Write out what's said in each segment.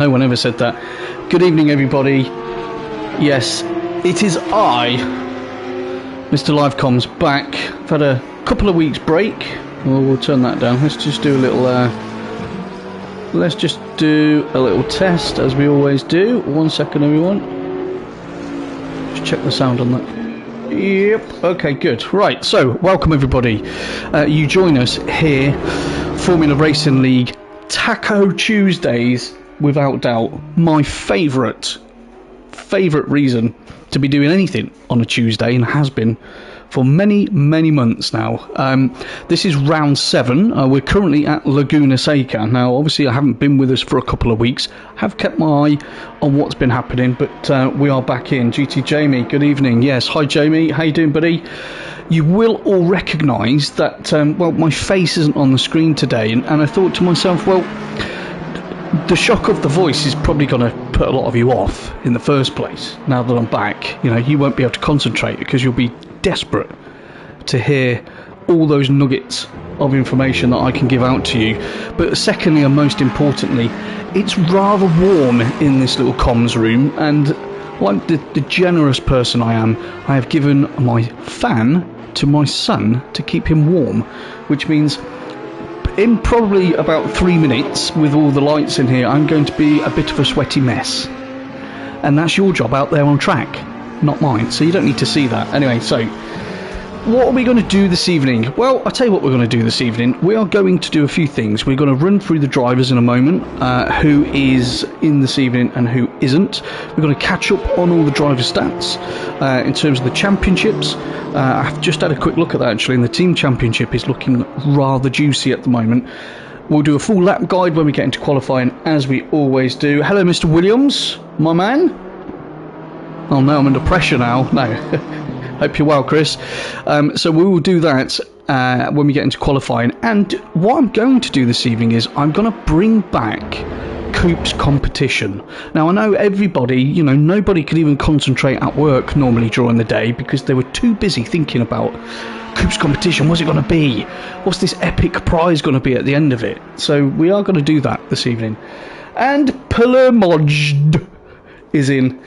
No one ever said that. Good evening, everybody. Yes, it is I, Mr. Live Comms, back. I've had a couple of weeks break. Well, we'll turn that down. Let's just do a little. Let's just do a little test, as we always do. 1 second, everyone. Just check the sound on that. Yep. Okay, good. Right. So, welcome everybody. You join us here, Formula Racing League Taco Tuesdays. Without doubt, my favourite reason to be doing anything on a Tuesday, and has been for many months now. This is round 7. We're currently at Laguna, Seca. Now, obviously, I haven't been with us for a couple of weeks. Have kept my eye on what's been happening, but we are back in. GT Jamie, good evening. Yes, hi Jamie. How you doing, buddy? You will all recognise that, well, my face isn't on the screen today, and I thought to myself, well, the shock of the voice is probably going to put a lot of you off in the first place. Now that I'm back, you know, you won't be able to concentrate because you'll be desperate to hear all those nuggets of information that I can give out to you. But secondly, and most importantly, it's rather warm in this little comms room, and like the generous person I am, I have given my fan to my son to keep him warm, which means in probably about 3 minutes, with all the lights in here, I'm going to be a bit of a sweaty mess. And that's your job out there on track, not mine, so you don't need to see that. Anyway, so what are we going to do this evening? Well, I'll tell you what we're going to do this evening. We are going to do a few things. We're going to run through the drivers in a moment, who is in this evening and who isn't. We're going to catch up on all the driver stats in terms of the championships. I've just had a quick look at that actually, and the team championship is looking rather juicy at the moment. We'll do a full lap guide when we get into qualifying, as we always do. Hello, Mr. Williams, my man. Oh no, I'm under pressure now. No. Hope you're well, Chris. So we will do that when we get into qualifying. And what I'm going to do this evening is I'm going to bring back Coops Competition. Now, I know everybody, you know, nobody could even concentrate at work normally during the day because they were too busy thinking about Coops Competition. What's it going to be? What's this epic prize going to be at the end of it? So we are going to do that this evening. And Podium is in.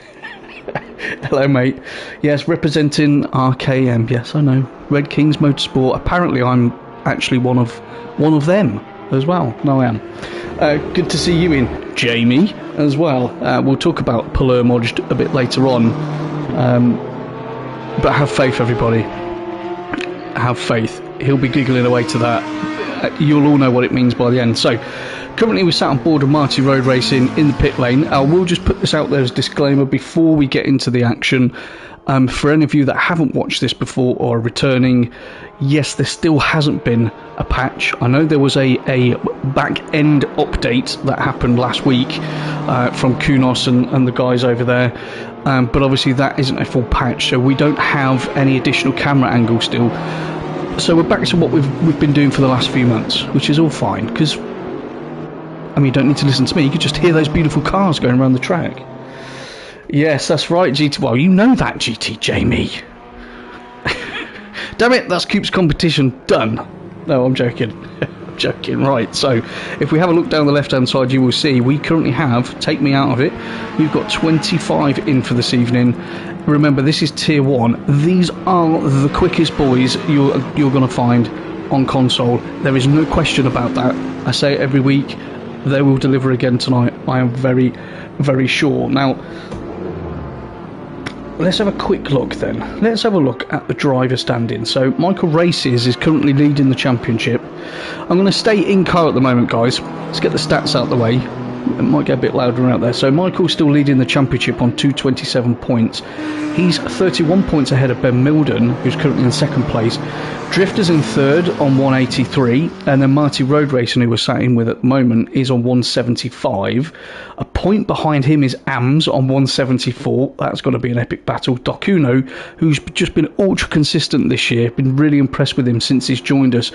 Hello, mate. Yes, representing RKM. Yes, I know. Red Kings Motorsport. Apparently, I'm actually one of them as well. No, I am. Good to see you in, Jamie, as well. We'll talk about Palermo a bit later on. But have faith, everybody. Have faith. He'll be giggling away to that. You'll all know what it means by the end. So, currently we're sat on board of Marty Road Racing in the pit lane. We'll just put this out there as a disclaimer before we get into the action. For any of you that haven't watched this before or are returning, yes, there still hasn't been a patch. I know there was a back-end update that happened last week from Kunos and the guys over there. But obviously that isn't a full patch, so we don't have any additional camera angle still. So we're back to what we've been doing for the last few months, which is all fine, because I mean, you don't need to listen to me. You could just hear those beautiful cars going around the track. Yes, that's right, GT. Well, you know that, GT Jamie. Damn it, that's Coops Competition done. No, I'm joking. I'm joking. Right, so if we have a look down the left-hand side, you will see we currently have, take me out of it, we've got 25 in for this evening. Remember, this is Tier 1. These are the quickest boys you're going to find on console. There is no question about that. I say it every week. They will deliver again tonight, I am very, very sure. Now, let's have a quick look then. Let's have a look at the driver standing. So, Michael Races is currently leading the championship. I'm going to stay in car at the moment, guys. Let's get the stats out the way. It might get a bit louder out there. So, Michael's still leading the championship on 227 points. He's 31 points ahead of Ben Milden, who's currently in second place. Drifter's in third on 183, and then Marty Road Racing, who we're sat in with at the moment, is on 175. A point behind him is AMS on 174. That's going to be an epic battle. Dokuno, who's just been ultra consistent this year, been really impressed with him since he's joined us,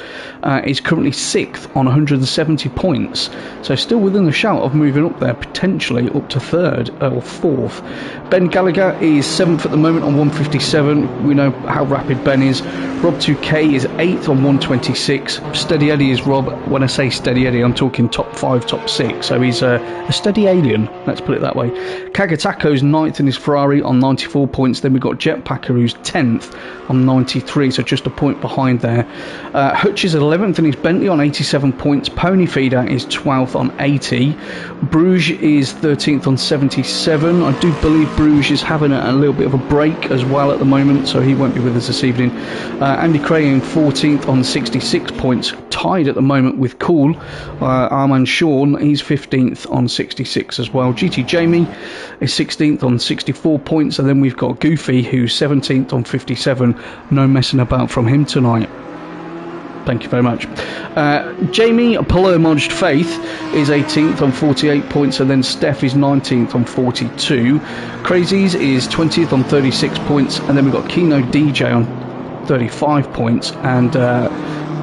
is currently 6th on 170 points. So still within the shout of moving up there, potentially up to third or fourth. Ben Gallagher is 7th at the moment on 157. We know how rapid Ben is. Rob 2K is 8th on 126. Steady Eddie is Rob. When I say Steady Eddie, I'm talking top 5, top 6. So he's a steady alien, let's put it that way. Kagatako's 9th in his Ferrari on 94 points. Then we've got Jetpacker, who's 10th on 93, so just a point behind there. Hutch is 11th in his Bentley on 87 points. Pony Feeder is 12th on 80. Bruges is 13th on 77. I do believe Bruges is having a little bit of a break as well at the moment, so he won't be with us this evening. Andy Crane 14th on 66 points, tied at the moment with Cool. Our man Sean, he's 15th on 66 as well. GT Jamie is 16th on 64 points, and then we've got Goofy, who's 17th on 57. No messing about from him tonight. Thank you very much. Jamie Palomodged Faith is 18th on 48 points, and then Steph is 19th on 42. Crazies is 20th on 36 points, and then we've got Kino DJ on 35 points, and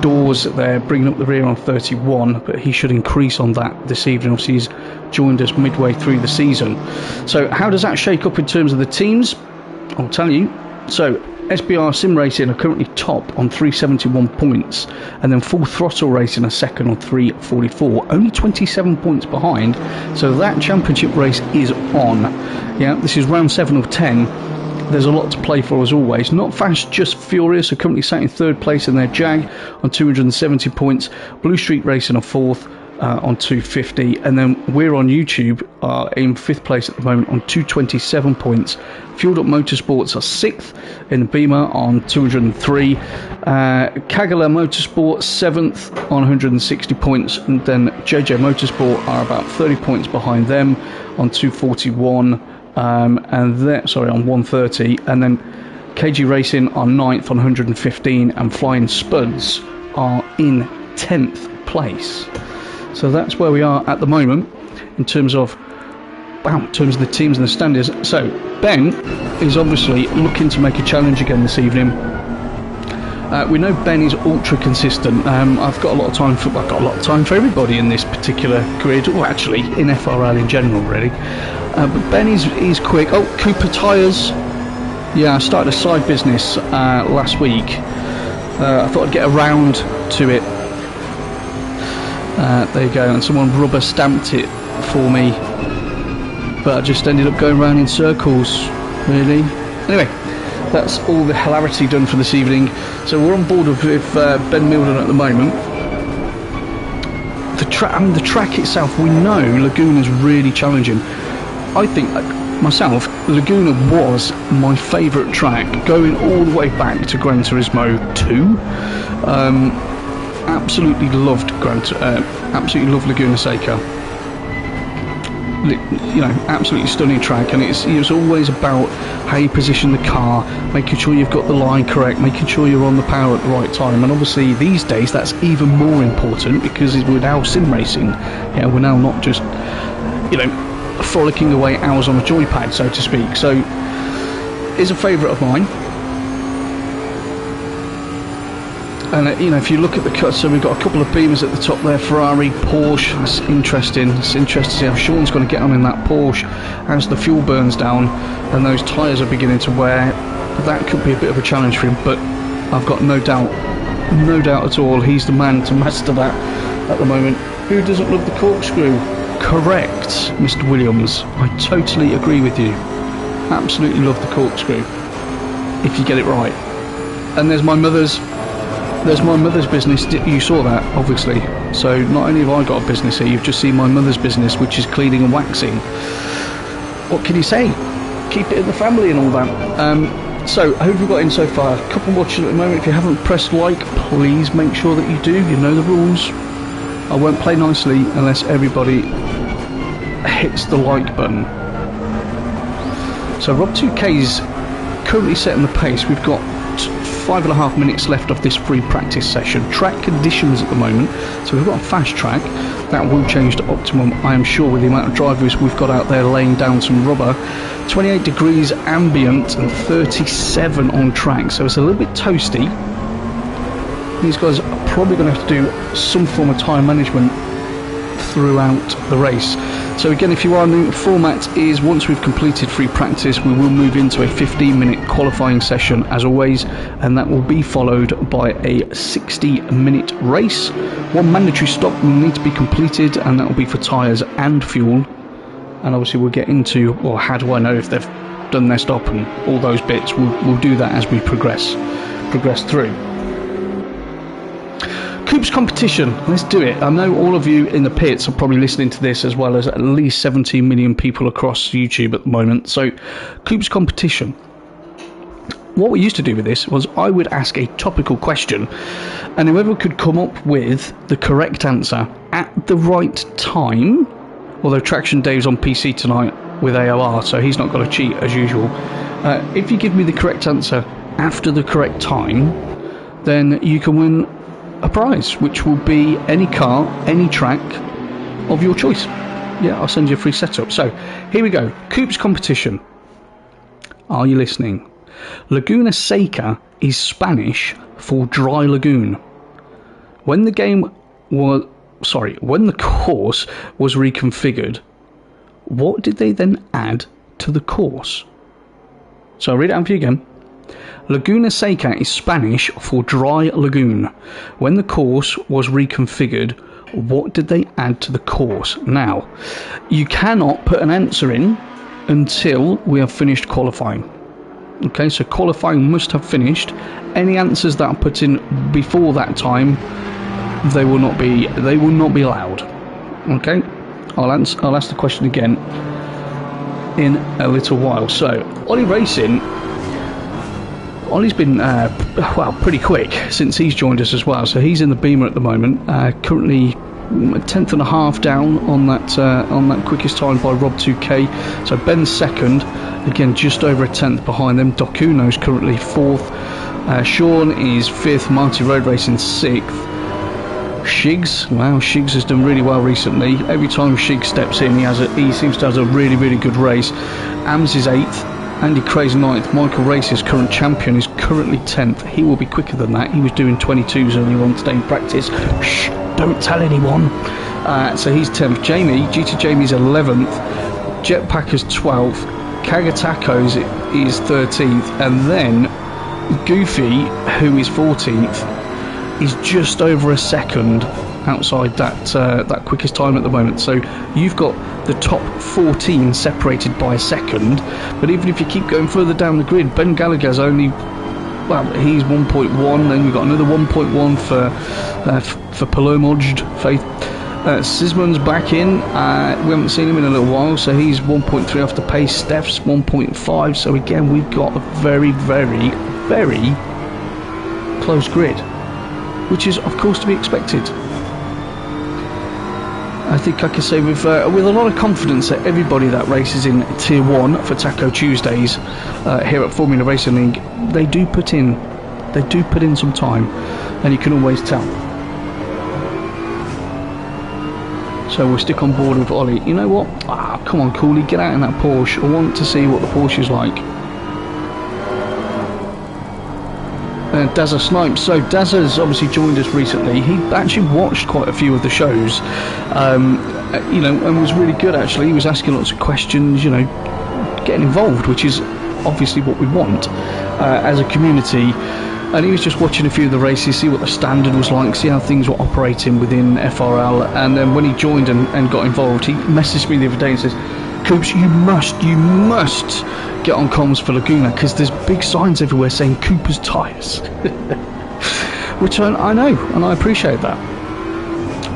Doors there bringing up the rear on 31, but he should increase on that this evening. Obviously he's joined us midway through the season. So how does that shake up in terms of the teams? I'll tell you. So SBR Sim Racing are currently top on 371 points, and then Full Throttle Racing are second on 344, only 27 points behind. So that championship race is on. Yeah, this is round 7 of 10. There's a lot to play for as always. Not Fast, Just Furious are currently sat in 3rd place in their Jag on 270 points. Blue Street Racing are 4th on 250, and then we're on YouTube in 5th place at the moment on 227 points. Fueled Up Motorsports are 6th in the Beamer on 203. Kagala Motorsport 7th on 160 points, and then JJ Motorsport are about 30 points behind them on 241. And then, sorry, on 130, and then KG Racing are 9th on 115, and Flying Spuds are in 10th place. So that's where we are at the moment in terms of the teams and the standings. So Ben is obviously looking to make a challenge again this evening. We know Ben is ultra consistent. I've got a lot of time for everybody in this particular grid, or actually in FRL in general, really. But Ben is quick. Oh, Cooper Tyres. Yeah, I started a side business last week. I thought I'd get around to it. There you go, and someone rubber stamped it for me, but I just ended up going around in circles, really. Anyway, that's all the hilarity done for this evening. So we're on board with Ben Milden at the moment. The track itself, we know Laguna's really challenging. I think, myself, Laguna was my favourite track, going all the way back to Gran Turismo 2. Absolutely loved Laguna Seca. You know, absolutely stunning track, and it was always about how you position the car, making sure you've got the line correct, making sure you're on the power at the right time. And obviously these days that's even more important, because we're now sim racing. Yeah, we're now not just, you know, frolicking away hours on a joypad, so to speak. So is a favourite of mine. And you know, if you look at the cut, so we've got a couple of Beamers at the top there, Ferrari, Porsche. That's interesting. It's interesting to see how Sean's going to get on in that Porsche as the fuel burns down and those tyres are beginning to wear. That could be a bit of a challenge for him, but I've got no doubt at all, he's the man to master that at the moment. Who doesn't love the corkscrew? Correct, Mr. Williams. I totally agree with you. Absolutely love the corkscrew, if you get it right. And there's my mother's business. You saw that, obviously. So not only have I got a business here, you've just seen my mother's business, which is cleaning and waxing. What can you say? Keep it in the family and all that. So I hope you've got in so far. A couple watching at the moment. If you haven't pressed like, please make sure that you do. You know the rules. I won't play nicely unless everybody hits the like button. So Rob 2K's currently setting the pace. We've got 5.5 minutes left of this free practice session. Track conditions at the moment, so we've got a fast track that will change to optimum, I am sure, with the amount of drivers we've got out there laying down some rubber. 28 degrees ambient and 37 on track, so it's a little bit toasty. These guys are probably going to have to do some form of time management throughout the race. So again, if you are new, the format is once we've completed free practice, we will move into a 15-minute qualifying session as always, and that will be followed by a 60-minute race. One mandatory stop will need to be completed, and that will be for tyres and fuel. And obviously we'll get into, well, how do I know if they've done their stop and all those bits. We'll do that as we progress through. Coops Competition, let's do it. I know all of you in the pits are probably listening to this, as well as at least 17 million people across YouTube at the moment. So Coops Competition, what we used to do with this was I would ask a topical question, and whoever could come up with the correct answer at the right time, although Traction Dave's on PC tonight with AOR, so he's not got to cheat as usual. If you give me the correct answer after the correct time, then you can win a prize, which will be any car, any track of your choice. Yeah, I'll send you a free setup. So here we go. Coops Competition. Are you listening? Laguna Seca is Spanish for dry lagoon. When the course was reconfigured, what did they then add to the course? So I'll read it out for you again. Laguna Seca is Spanish for dry lagoon. When the course was reconfigured, what did they add to the course? Now, you cannot put an answer in until we have finished qualifying. Okay, so qualifying must have finished. Any answers that are put in before that time, they will not be allowed. Okay, I'll ask the question again in a little while. So Ollie Racing, Ollie's been pretty quick since he's joined us as well. So he's in the Beamer at the moment, currently a tenth and a half down on that quickest time by Rd7. So Ben's second, again just over a tenth behind them. Dokuno's currently fourth. Sean is fifth. Marty Road Racing sixth. Shigs, wow, Shigs has done really well recently. Every time Shigs steps in, he seems to have a really, really good race. Ams is eighth. Andy Cray's ninth. Michael Race's current champion is currently 10th. He will be quicker than that. He was doing 22s earlier on today in practice. Shh, don't tell anyone. So he's 10th. GT Jamie's 11th. Jetpacker's 12th. Kagatacos is 13th. And then Goofy, who is 14th, is just over a second outside that quickest time at the moment. So you've got the top 14 separated by a second, but even if you keep going further down the grid, Ben Gallagher's only, well, he's 1.1, then we've got another 1.1 for Palomojed Faith. Sisman's back in, we haven't seen him in a little while, so he's 1.3 off the pace. Steph's 1.5, so again we've got a very, very, very close grid, which is of course to be expected. I think I can say with a lot of confidence that everybody that races in Tier 1 for Taco Tuesdays here at Formula Racing League, they do put in some time, and you can always tell. So we'll stick on board with Ollie. You know what? Come on, Cooley, get out in that Porsche. I want to see what the Porsche is like. Dazza Snipes. So Dazza's obviously joined us recently. He actually watched quite a few of the shows, and was really good actually. He was asking lots of questions, getting involved, which is obviously what we want as a community. And he was just watching a few of the races, see what the standard was like, see how things were operating within FRL. And then when he joined and got involved, he messaged me the other day and says, Coops, you must get on comms for Laguna, because there's big signs everywhere saying Cooper's tyres. Which I know, and I appreciate that.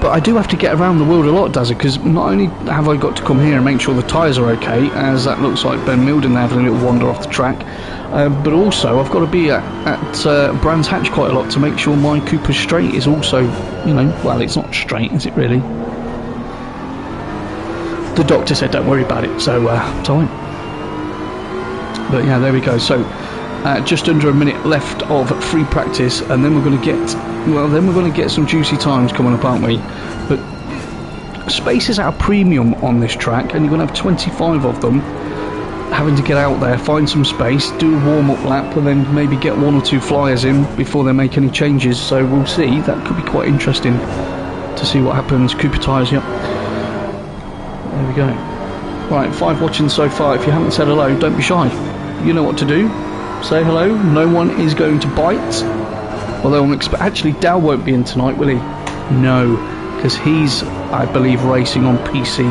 But I do have to get around the world a lot, does it? Because not only have I got to come here and make sure the tyres are okay, as that looks like Ben Milden having a little wander off the track, but also I've got to be at Brands Hatch quite a lot to make sure my Cooper straight is also, well, it's not straight, is it really? The doctor said don't worry about it, so I won't. But yeah, there we go. So just under a minute left of free practice, and then we're going to get some juicy times coming up, aren't we? But space is at a premium on this track, and you're going to have 25 of them having to get out there, find some space, do a warm-up lap, and then maybe get one or two flyers in before they make any changes. So we'll see. That could be quite interesting to see what happens. Cooper tyres, yep. There we go. Right, 5 watching so far. If you haven't said hello, don't be shy. You know what to do. Say hello. No one is going to bite. Although actually Dal won't be in tonight, will he? No, because he's, I believe, racing on PC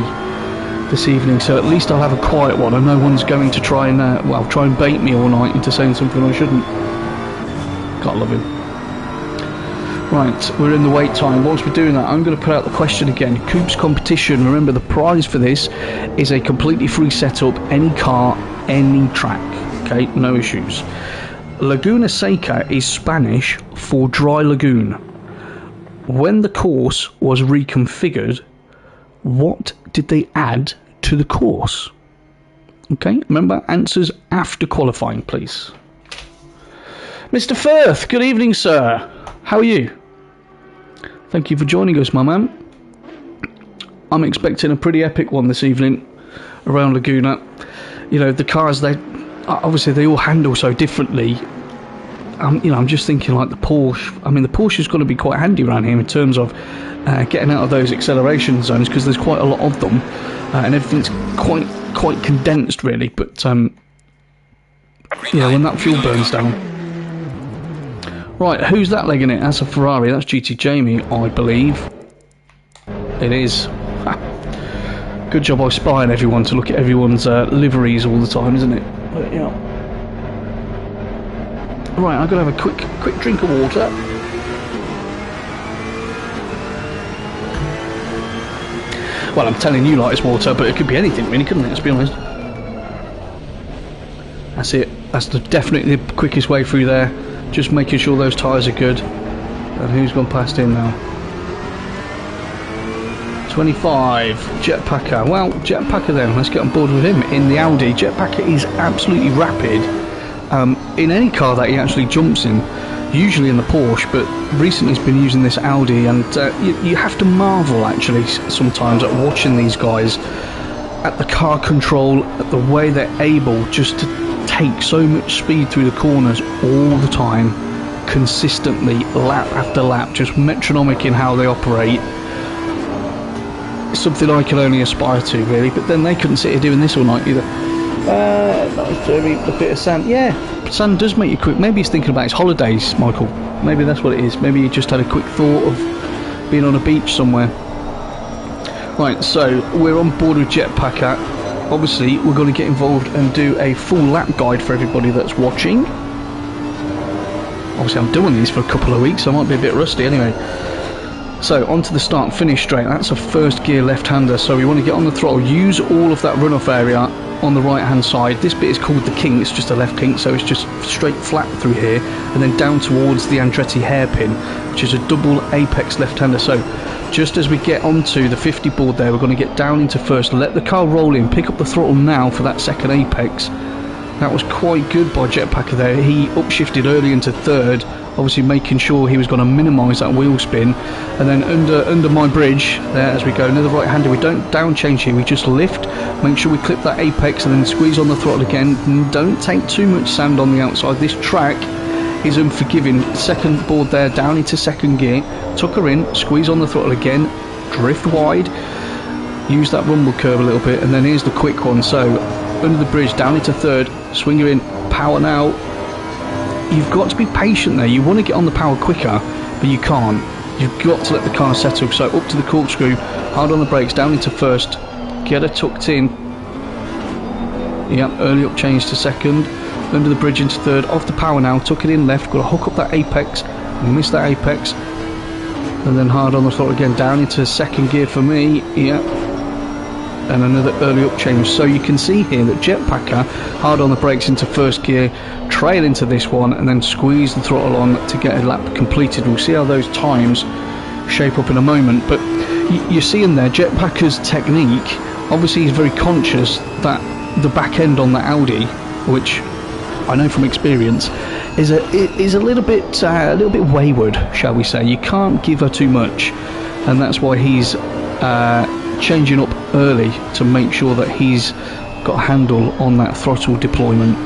this evening. So at least I'll have a quiet one, and no one's going to try and bait me all night into saying something I shouldn't. Gotta love him. Right, we're in the wait time. Whilst we're doing that, I'm going to put out the question again. Coops Competition. Remember, the prize for this is a completely free setup, any car, any track. Okay, no issues. Laguna Seca is Spanish for dry lagoon. When the course was reconfigured, what did they add to the course? Okay, remember, answers after qualifying, please. Mr. Firth, good evening, sir. How are you? Thank you for joining us, my man. I'm expecting a pretty epic one this evening around Laguna. You know, the cars, obviously they all handle so differently. You know, I'm just thinking like the Porsche. I mean, the Porsche is going to be quite handy around here in terms of getting out of those acceleration zones, because there's quite a lot of them, and everything's quite condensed, really. But yeah, when that fuel burns down. Right, who's that legging it? That's a Ferrari. That's GT Jamie, I believe. It is. Ha. Good job of spying everyone to look at everyone's liveries all the time, isn't it? But, yeah. Right, I've got to have a quick drink of water. Well, I'm telling you like it's water, but it could be anything really, couldn't it? Let's be honest. That's it. That's definitely the quickest way through there. Just making sure those tyres are good. And who's gone past him now? 25, Jetpacker. Well, Jetpacker then, let's get on board with him in the Audi. Jetpacker is absolutely rapid in any car that he actually jumps in, usually in the Porsche, but recently he's been using this Audi, and you have to marvel actually sometimes at watching these guys, at the car control, at the way they're able just to take so much speed through the corners all the time, consistently, lap after lap, just metronomic in how they operate. It's something I can only aspire to, really, but then they couldn't sit here doing this all night either. A bit of sand. Yeah, sand does make you quick. Maybe he's thinking about his holidays, Michael. Maybe that's what it is. Maybe he just had a quick thought of being on a beach somewhere. Right, so we're on board with Jetpacker. Obviously, we're going to get involved and do a full lap guide for everybody that's watching. Obviously, I'm doing these for a couple of weeks, so I might be a bit rusty anyway. So, onto the start, finish straight. That's a first gear left-hander, so we want to get on the throttle, use all of that runoff area on the right-hand side. This bit is called the kink, it's just a left kink, so it's just straight flat through here, and then down towards the Andretti hairpin, which is a double apex left-hander. So, just as we get onto the 50 board there, we're going to get down into first, let the car roll in, pick up the throttle now for that second apex. That was quite good by Jetpacker there. He upshifted early into third, obviously making sure he was going to minimise that wheel spin. And then under my bridge there as we go, another right-hander. We don't down change here, we just lift, make sure we clip that apex and then squeeze on the throttle again. And don't take too much sand on the outside. This track is unforgiving. Second board there, down into second gear, tuck her in, squeeze on the throttle again, drift wide, use that rumble curve a little bit, and then here's the quick one. So under the bridge, down into third, swing her in, power now. You've got to be patient there. You want to get on the power quicker, but you can't. You've got to let the car settle. So up to the corkscrew, hard on the brakes, down into first, get her tucked in. Yep, early up change to second, under the bridge into third, off the power now, tuck it in left, got to hook up that apex, miss that apex, and then hard on the throttle again, down into second gear for me. Yep. And another early up change. So you can see here that Jetpacker, hard on the brakes into first gear, trail into this one, and then squeeze the throttle on to get a lap completed. We'll see how those times shape up in a moment. But you're seeing there Jetpacker's technique. Obviously he's very conscious that the back end on the Audi, which I know from experience, is a little bit wayward, shall we say. You can't give her too much, and that's why he's changing up early to make sure that he's got a handle on that throttle deployment.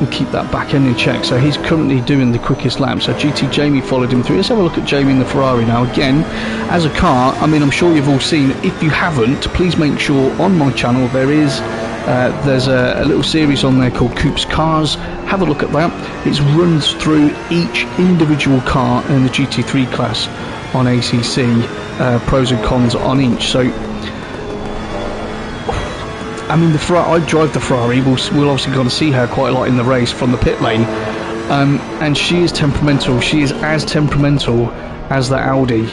and keep that back end in check. So he's currently doing the quickest lap. So GT Jamie followed him through. Let's have a look at Jamie in the Ferrari now. Again, as a car, I mean, I'm sure you've all seen. If you haven't, please make sure on my channel there's a little series on there called Coops Cars. Have a look at that. It runs through each individual car in the GT3 class on ACC, pros and cons on each. So I mean, I drive the Ferrari. We'll obviously got to see her quite a lot in the race from the pit lane, and she is temperamental. She is as temperamental as the Audi.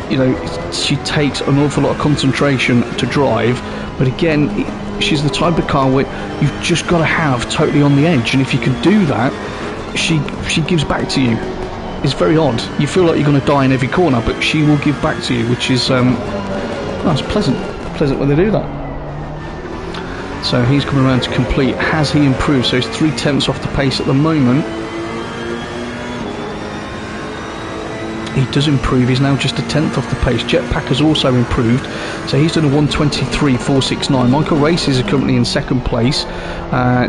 You know, she takes an awful lot of concentration to drive, but again, she's the type of car where you've just got to have totally on the edge, and if you can do that, she gives back to you. It's very odd. You feel like you're going to die in every corner, but she will give back to you, which is it's pleasant when they do that. So he's coming around to complete. Has he improved? So he's 3/10 off the pace at the moment. He does improve. He's now just a 10th off the pace. Jetpack has also improved. So he's done a 1:23.469. Michael Races is currently in second place,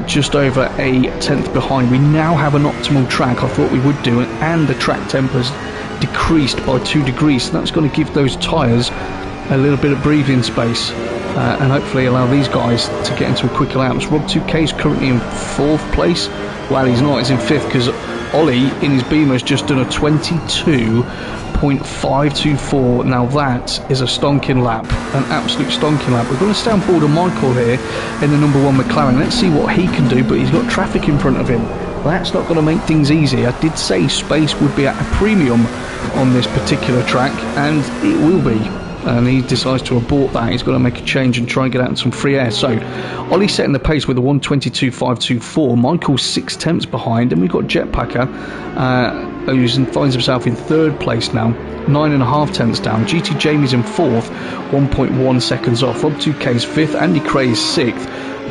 just over a 10th behind. We now have an optimal track. I thought we would do it, and the track temper's decreased by 2 degrees. So that's going to give those tyres a little bit of breathing space. And hopefully allow these guys to get into a quicker lap. Rob2K is currently in 4th place. Well, he's not, he's in 5th because Ollie in his Beamer has just done a 22.524. Now that is a stonking lap, an absolute stonking lap. We're going to stay on board of Michael here in the number 1 McLaren. Let's see what he can do, but he's got traffic in front of him. That's not going to make things easy. I did say space would be at a premium on this particular track, and it will be. And he decides to abort that. He's got to make a change and try and get out in some free air. So Ollie's setting the pace with a 1:22.524. Michael's 6/10 behind, and we've got Jetpacker who finds himself in 3rd place now, 9.5 down. GT Jamie's in 4th, 1.1 seconds off. Rob2K's 5th, Andy Cray is 6th.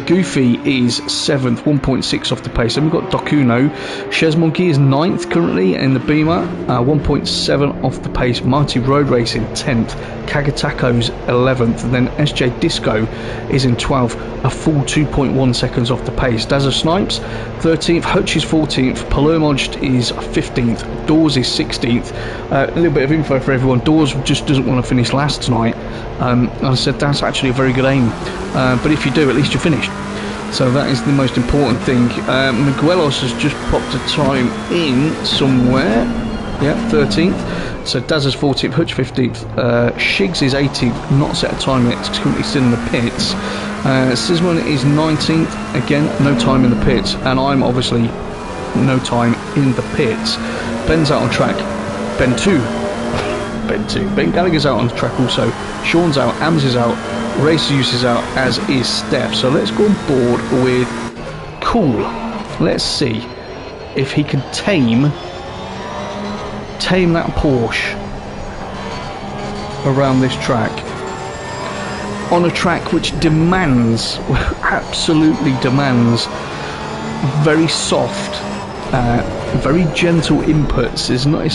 Goofy is 7th, 1.6 off the pace. Then we've got Dokuno. Shez Monkey is 9th currently in the Beamer, 1.7 off the pace. Marty Road Racing 10th. Kagatako's 11th. And then SJ Disco is in 12th, a full 2.1 seconds off the pace. Dazza Snipes 13th. Hutch is 14th. Palermodged is 15th. Dawes is 16th. A little bit of info for everyone. Dawes just doesn't want to finish last tonight. I said that's actually a very good aim. But if you do, at least you're finished. So that is the most important thing. Miguelos has just popped a time in somewhere. Yeah, 13th. So Dazza's 14th, Hutch 15th. Shigs is 18th, not set a time yet. It's currently still in the pits. Sismon is 19th. Again, no time in the pits. And I'm obviously no time in the pits. Ben's out on track. Ben 2. Ben Gallagher's out on the track also. Sean's out. Ams is out. Race use is out, as is Steph. So let's go on board with Cool. Let's see if he can tame that Porsche around this track, on a track which demands, absolutely demands, very soft, very gentle inputs. It's not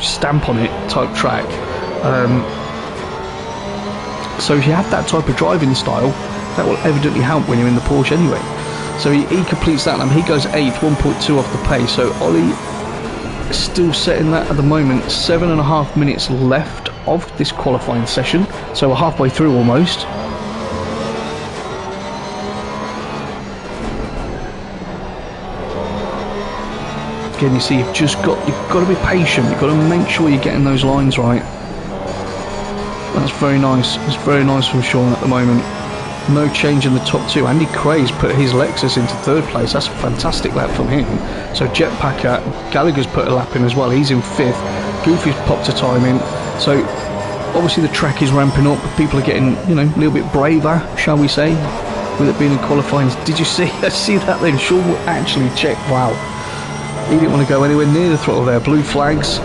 stamp on it type track. So if you have that type of driving style, that will evidently help when you're in the Porsche anyway. So he completes that, and he goes 8th, 1.2 off the pace. So Ollie is still setting that at the moment. 7.5 minutes left of this qualifying session, so we're halfway through almost. Again, you see, you've got to be patient. You've got to make sure you're getting those lines right. That's very nice. It's very nice from Sean at the moment. No change in the top 2. Andy Cray's put his Lexus into 3rd place. That's a fantastic lap from him. So Jetpacker, Gallagher's put a lap in as well. He's in 5th. Goofy's popped a time in. So obviously the track is ramping up. People are getting, a little bit braver, shall we say, with it being in qualifying. Did you see that then? Sean will actually check. Wow. He didn't want to go anywhere near the throttle there. Blue flags.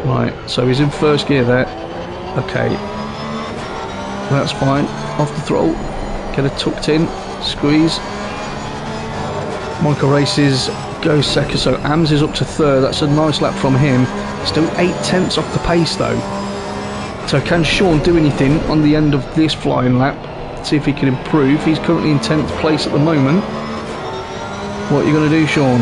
Right, so he's in 1st gear there. Okay, that's fine. Off the throttle, get it tucked in, squeeze. Michael Races goes Seca, so Ams is up to 3rd. That's a nice lap from him. Still 8/10 off the pace though. So can Sean do anything on the end of this flying lap see if he can improve. He's currently in 10th place at the moment. What are you going to do, Sean?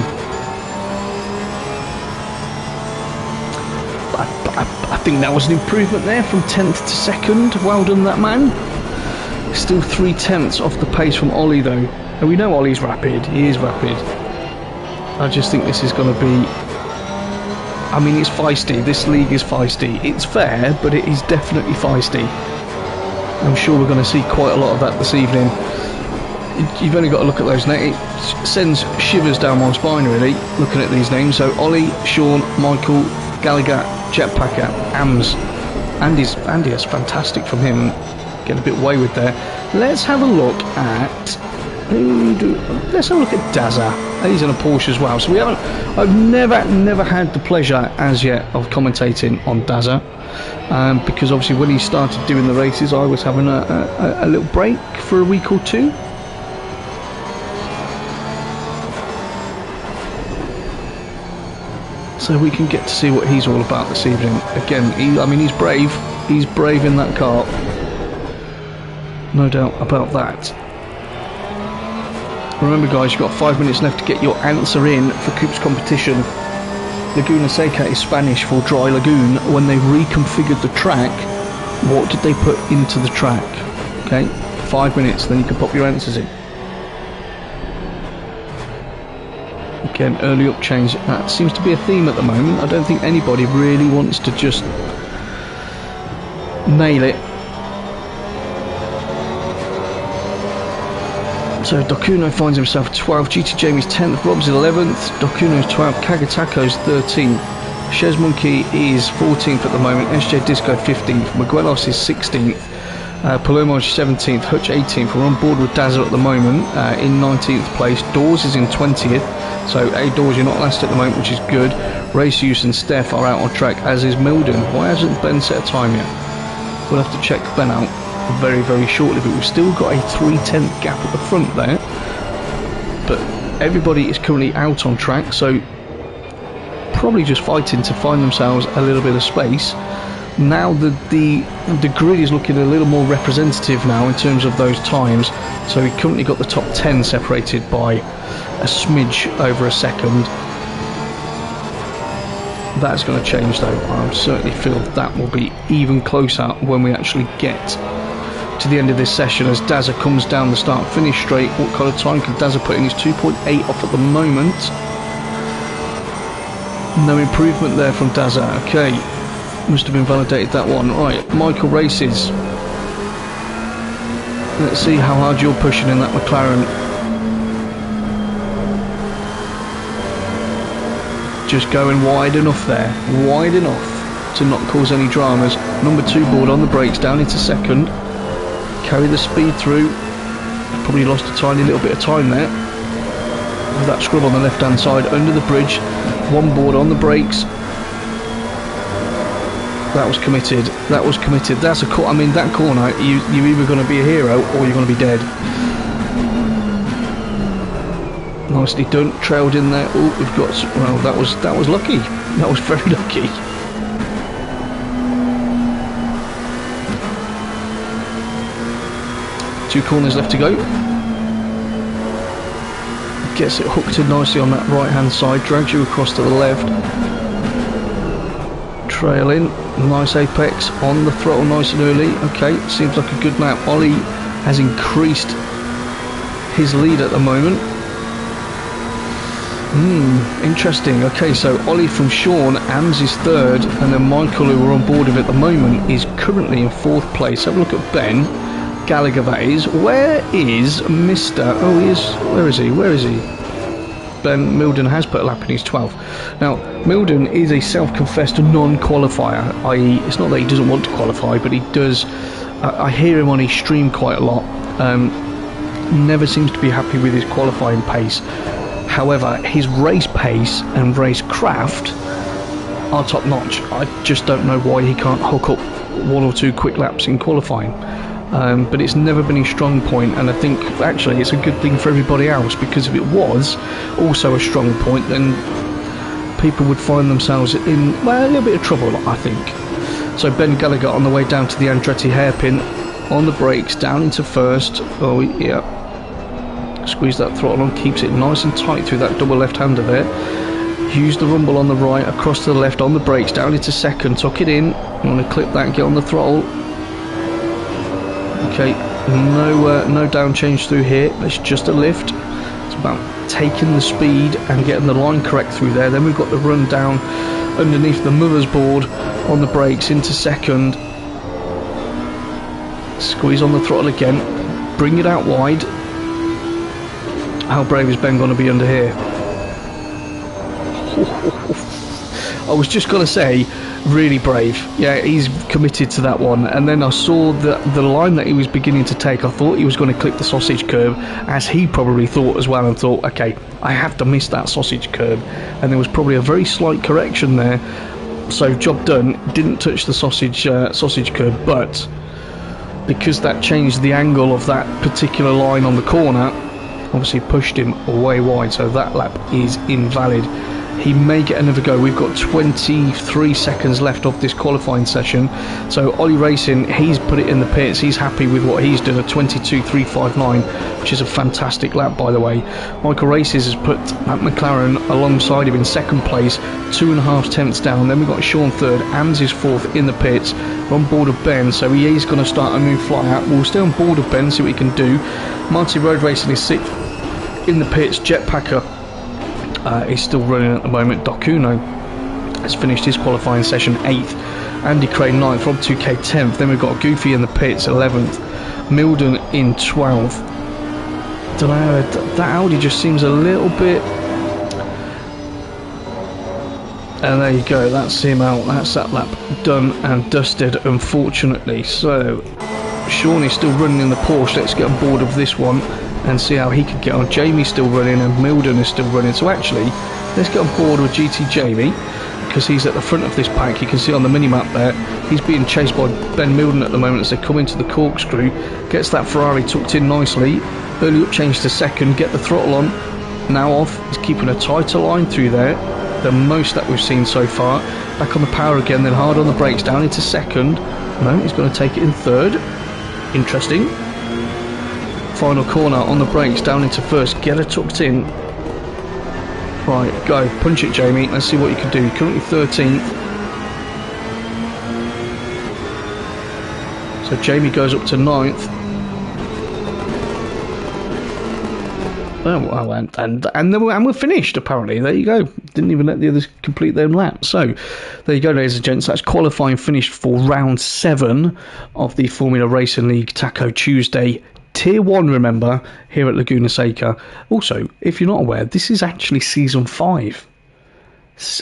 I think that was an improvement there from 10th to 2nd. Well done, that man. Still 3/10 off the pace from Ollie, though. And we know Ollie's rapid. He is rapid. I just think this is going to be... I mean, it's feisty. This league is feisty. It's fair, but it is definitely feisty. I'm sure we're going to see quite a lot of that this evening. You've only got to look at those names. It sends shivers down my spine, really, looking at these names. So Ollie, Sean, Michael, Gallagher, Jetpacker, AMS. Andy's fantastic from him. Getting a bit wayward there. Let's have a look at... Let's have a look at Dazza. He's in a Porsche as well. So we haven't... I've never had the pleasure as yet of commentating on Dazza. Because obviously when he started doing the races, I was having a little break for a week or two. So we can get to see what he's all about this evening. Again, I mean, he's brave. He's brave in that car. No doubt about that. Remember, guys, you've got 5 minutes left to get your answer in for Coops Competition. Laguna Seca is Spanish for dry lagoon. When they reconfigured the track, what did they put into the track? Okay, 5 minutes, then you can pop your answers in. Again, early up change. That seems to be a theme at the moment. I don't think anybody really wants to just nail it. So Dokuno finds himself 12th, GT Jamie's 10th, Rob's 11th, Dokuno's 12th, Kagatako's 13th, Shez Monkey is 14th at the moment, SJ Disco 15th, Miguelos is 16th, Palomoj 17th, Hutch 18th. We're on board with Dazza at the moment in 19th place. Dawes is in 20th, so Dawes, you're not last at the moment, which is good. Race Use and Steph are out on track, as is Milden. Why hasn't Ben set a time yet? We'll have to check Ben out very, very shortly, but we've still got a 3/10 gap at the front there. But everybody is currently out on track, so probably just fighting to find themselves a little bit of space. Now the grid is looking a little more representative now in terms of those times. So we currently got the top 10 separated by a smidge over a second. That's going to change though. I certainly feel that will be even closer when we actually get to the end of this session, as Dazza comes down the start finish straight. What kind of time can Dazza put in? He's 2.8 off at the moment. No improvement there from Dazza. Okay, must have been validated, that one. Right, Michael races. Let's see how hard you're pushing in that McLaren. Just going wide enough there, wide enough to not cause any dramas. Number 2 board on the brakes, down into second. Carry the speed through. Probably lost a tiny little bit of time there. With that scrub on the left hand side, under the bridge. 1 board on the brakes. That was committed. That was committed. That's a I mean, that corner, you're either going to be a hero or you're going to be dead. Nicely done. Trailed in there. Oh, we've got. Well, that was lucky. That was very lucky. Two corners left to go. Gets it hooked in nicely on that right hand side. Drags you across to the left. Trail in. Nice apex on the throttle, nice and early. Okay, seems like a good lap. Ollie has increased his lead at the moment. Interesting. Okay, so Ollie from Sean, Ams is 3rd, and then Michael, who we're on board with at the moment, is currently in 4th place. Have a look at Ben Gallagher, that is. Where is Mr. Oh, he is. Where is he? Where is he? Ben Milden has put a lap in, he's 12th. Now, Milden is a self-confessed non-qualifier, i.e. it's not that he doesn't want to qualify, but he does. I hear him on his stream quite a lot. Never seems to be happy with his qualifying pace. However, his race pace and race craft are top notch. I just don't know why he can't hook up 1 or 2 quick laps in qualifying. But it's never been his strong point, and I think actually it's a good thing for everybody else, because if it was also a strong point, then people would find themselves in, well, a little bit of trouble, I think. So Ben Gallagher on the way down to the Andretti hairpin. on the brakes, down into first. Oh, yeah. Squeeze that throttle on, keeps it nice and tight through that double left-hander there. Use the rumble on the right, across to the left, on the brakes, down into second, tuck it in. You want to clip that, get on the throttle. Okay, no down change through here, it's just a lift. It's about taking the speed and getting the line correct through there. Then we've got the run down underneath the mother's board on the brakes into second. Squeeze on the throttle again, bring it out wide. How brave is Ben going to be under here? I was just going to say, really brave. Yeah, he's committed to that one. And then I saw the line that he was beginning to take. I thought he was going to clip the sausage curb, as he probably thought as well, and thought, okay, I have to miss that sausage curb. And there was probably a very slight correction there. So job done. Didn't touch the sausage curb, but because that changed the angle of that particular line on the corner, obviously pushed him way wide, so that lap is invalid. He may get another go. We've got 23 seconds left of this qualifying session. So Ollie Racing, he's put it in the pits. He's happy with what he's done, a 22.359, which is a fantastic lap, by the way. Michael Races has put Matt McLaren alongside him in second place, 2.5 tenths down. Then we've got Sean third, Ams is fourth in the pits. We're on board of Ben, so he is going to start a new flyout. We'll stay on board of Ben, see what he can do. Marty Road Racing is sixth in the pits. Jetpacker is still running at the moment. Laguna has finished his qualifying session 8th. Andy Crane 9th. Rob 2K 10th. Then we've got Goofy in the pits 11th. Milden in 12th. Don't know, that Audi just seems a little bit... And there you go, that's him out. That's that lap done and dusted, unfortunately. So Sean is still running in the Porsche. Let's get on board of this one and see how he can get on. Jamie's still running and Milden is still running. So actually, let's get on board with GT Jamie, because he's at the front of this pack. You can see on the mini-map there, he's being chased by Ben Milden at the moment as they come into the corkscrew. Gets that Ferrari tucked in nicely. Early up change to second, get the throttle on. Now off, he's keeping a tighter line through there, the most that we've seen so far. Back on the power again, then hard on the brakes, down into second. No, he's going to take it in third. Interesting. Final corner on the brakes, down into first, get her tucked in. Right, go, punch it Jamie, let's see what you can do. Currently 13th. So Jamie goes up to 9th. Oh, well, and we're finished, apparently. There you go. Didn't even let the others complete their lap. So, there you go, ladies and gents. That's qualifying finished for round 7 of the Formula Racing League Taco Tuesday. Tier 1, remember, here at Laguna Seca. Also, if you're not aware, this is actually Season 5.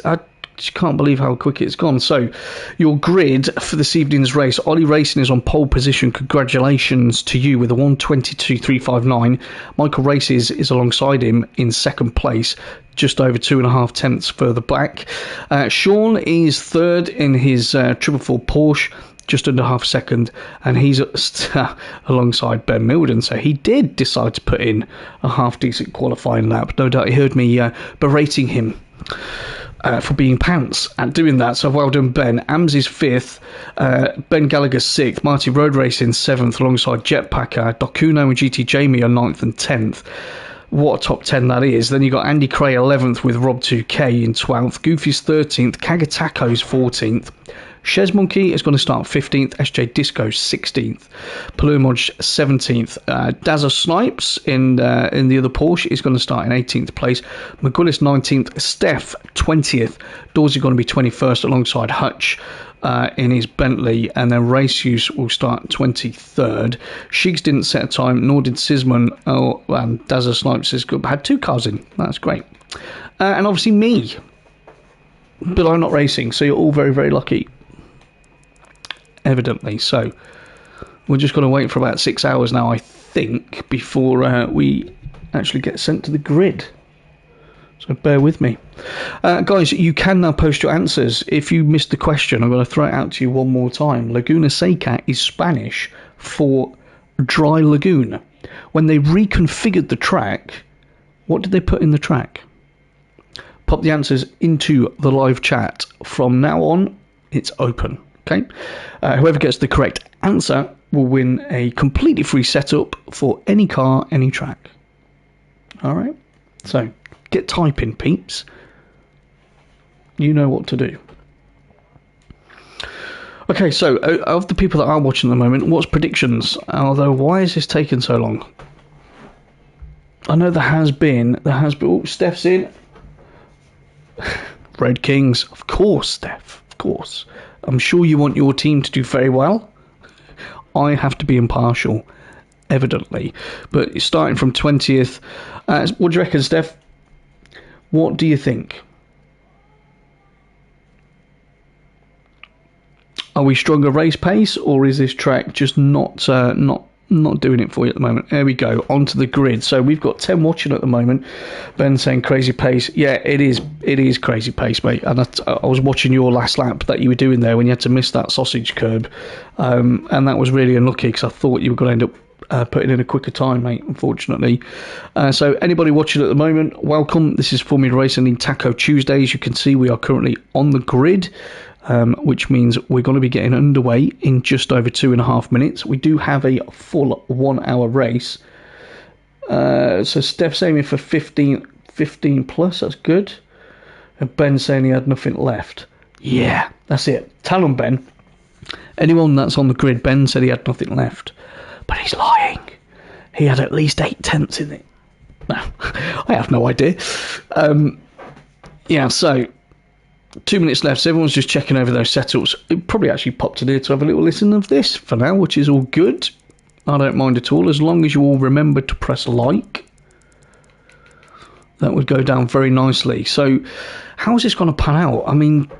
I just can't believe how quick it's gone. So, your grid for this evening's race. Ollie Racing is on pole position. Congratulations to you with a 1:22.359. Michael Races is alongside him in second place, just over 2.5 tenths further back. Sean is third in his 444 Porsche, just under half a second, and he's alongside Ben Milden. So he did decide to put in a half-decent qualifying lap. No doubt he heard me berating him for being pants at doing that. So well done, Ben. Ams is 5th, Ben Gallagher 6th, Marty Road Racing 7th alongside Jetpacker. Dokuno and GT Jamie are 9th and 10th. What a top 10 that is. Then you got Andy Cray 11th with Rob 2K in 12th. Goofy's 13th, Kagatako's 14th. Shez Monkey is going to start 15th. SJ Disco 16th. Palumoj 17th. Dazza Snipes in the other Porsche is going to start in 18th place. McGuinness 19th. Steph 20th. Dorsey going to be 21st alongside Hutch in his Bentley. And then Race Use will start 23rd. Shigs didn't set a time, nor did Sisman. Oh, and Dazza Snipes has had 2 cars in. That's great. And obviously me. But I'm not racing, so you're all very, very lucky. Evidently. So we're just going to wait for about 6 hours now, I think, before we actually get sent to the grid. So bear with me. Guys, you can now post your answers. If you missed the question, I'm going to throw it out to you one more time. Laguna Seca is Spanish for dry lagoon. When they reconfigured the track, what did they put in the track? Pop the answers into the live chat. From now on, it's open. Okay, whoever gets the correct answer will win a completely free setup for any car, any track. Alright? So, get typing, peeps. You know what to do. Okay, so, of the people that are watching at the moment, what's predictions? Although, why is this taking so long? I know there has been, oh, Steph's in. Red Kings, of course, Steph, of course. I'm sure you want your team to do very well. I have to be impartial, evidently. But starting from 20th, what do you reckon, Steph? What do you think? Are we stronger race pace, or is this track just not doing it for you at the moment? There we go, onto the grid. So we've got 10 watching at the moment. Ben saying crazy pace. Yeah, it is crazy pace, mate. And I was watching your last lap that you were doing there when you had to miss that sausage curb, and that was really unlucky because I thought you were going to end up putting in a quicker time, mate, unfortunately. So anybody watching at the moment, welcome. This is Formula Racing in Taco Tuesday. As you can see, we are currently on the grid. Which means we're going to be getting underway in just over 2.5 minutes. We do have a full 1 hour race. So Steph's aiming for 15 plus, that's good. And Ben's saying he had nothing left. Yeah, that's it. Tell him, Ben. Anyone that's on the grid, Ben said he had nothing left. But he's lying. He had at least 8 tenths in it. No, I have no idea. Yeah, so 2 minutes left, so everyone's just checking over those setups. It probably actually popped in here to have a little listen of this for now, which is all good. I don't mind at all, as long as you all remember to press like. That would go down very nicely. So, how's this going to pan out? I mean,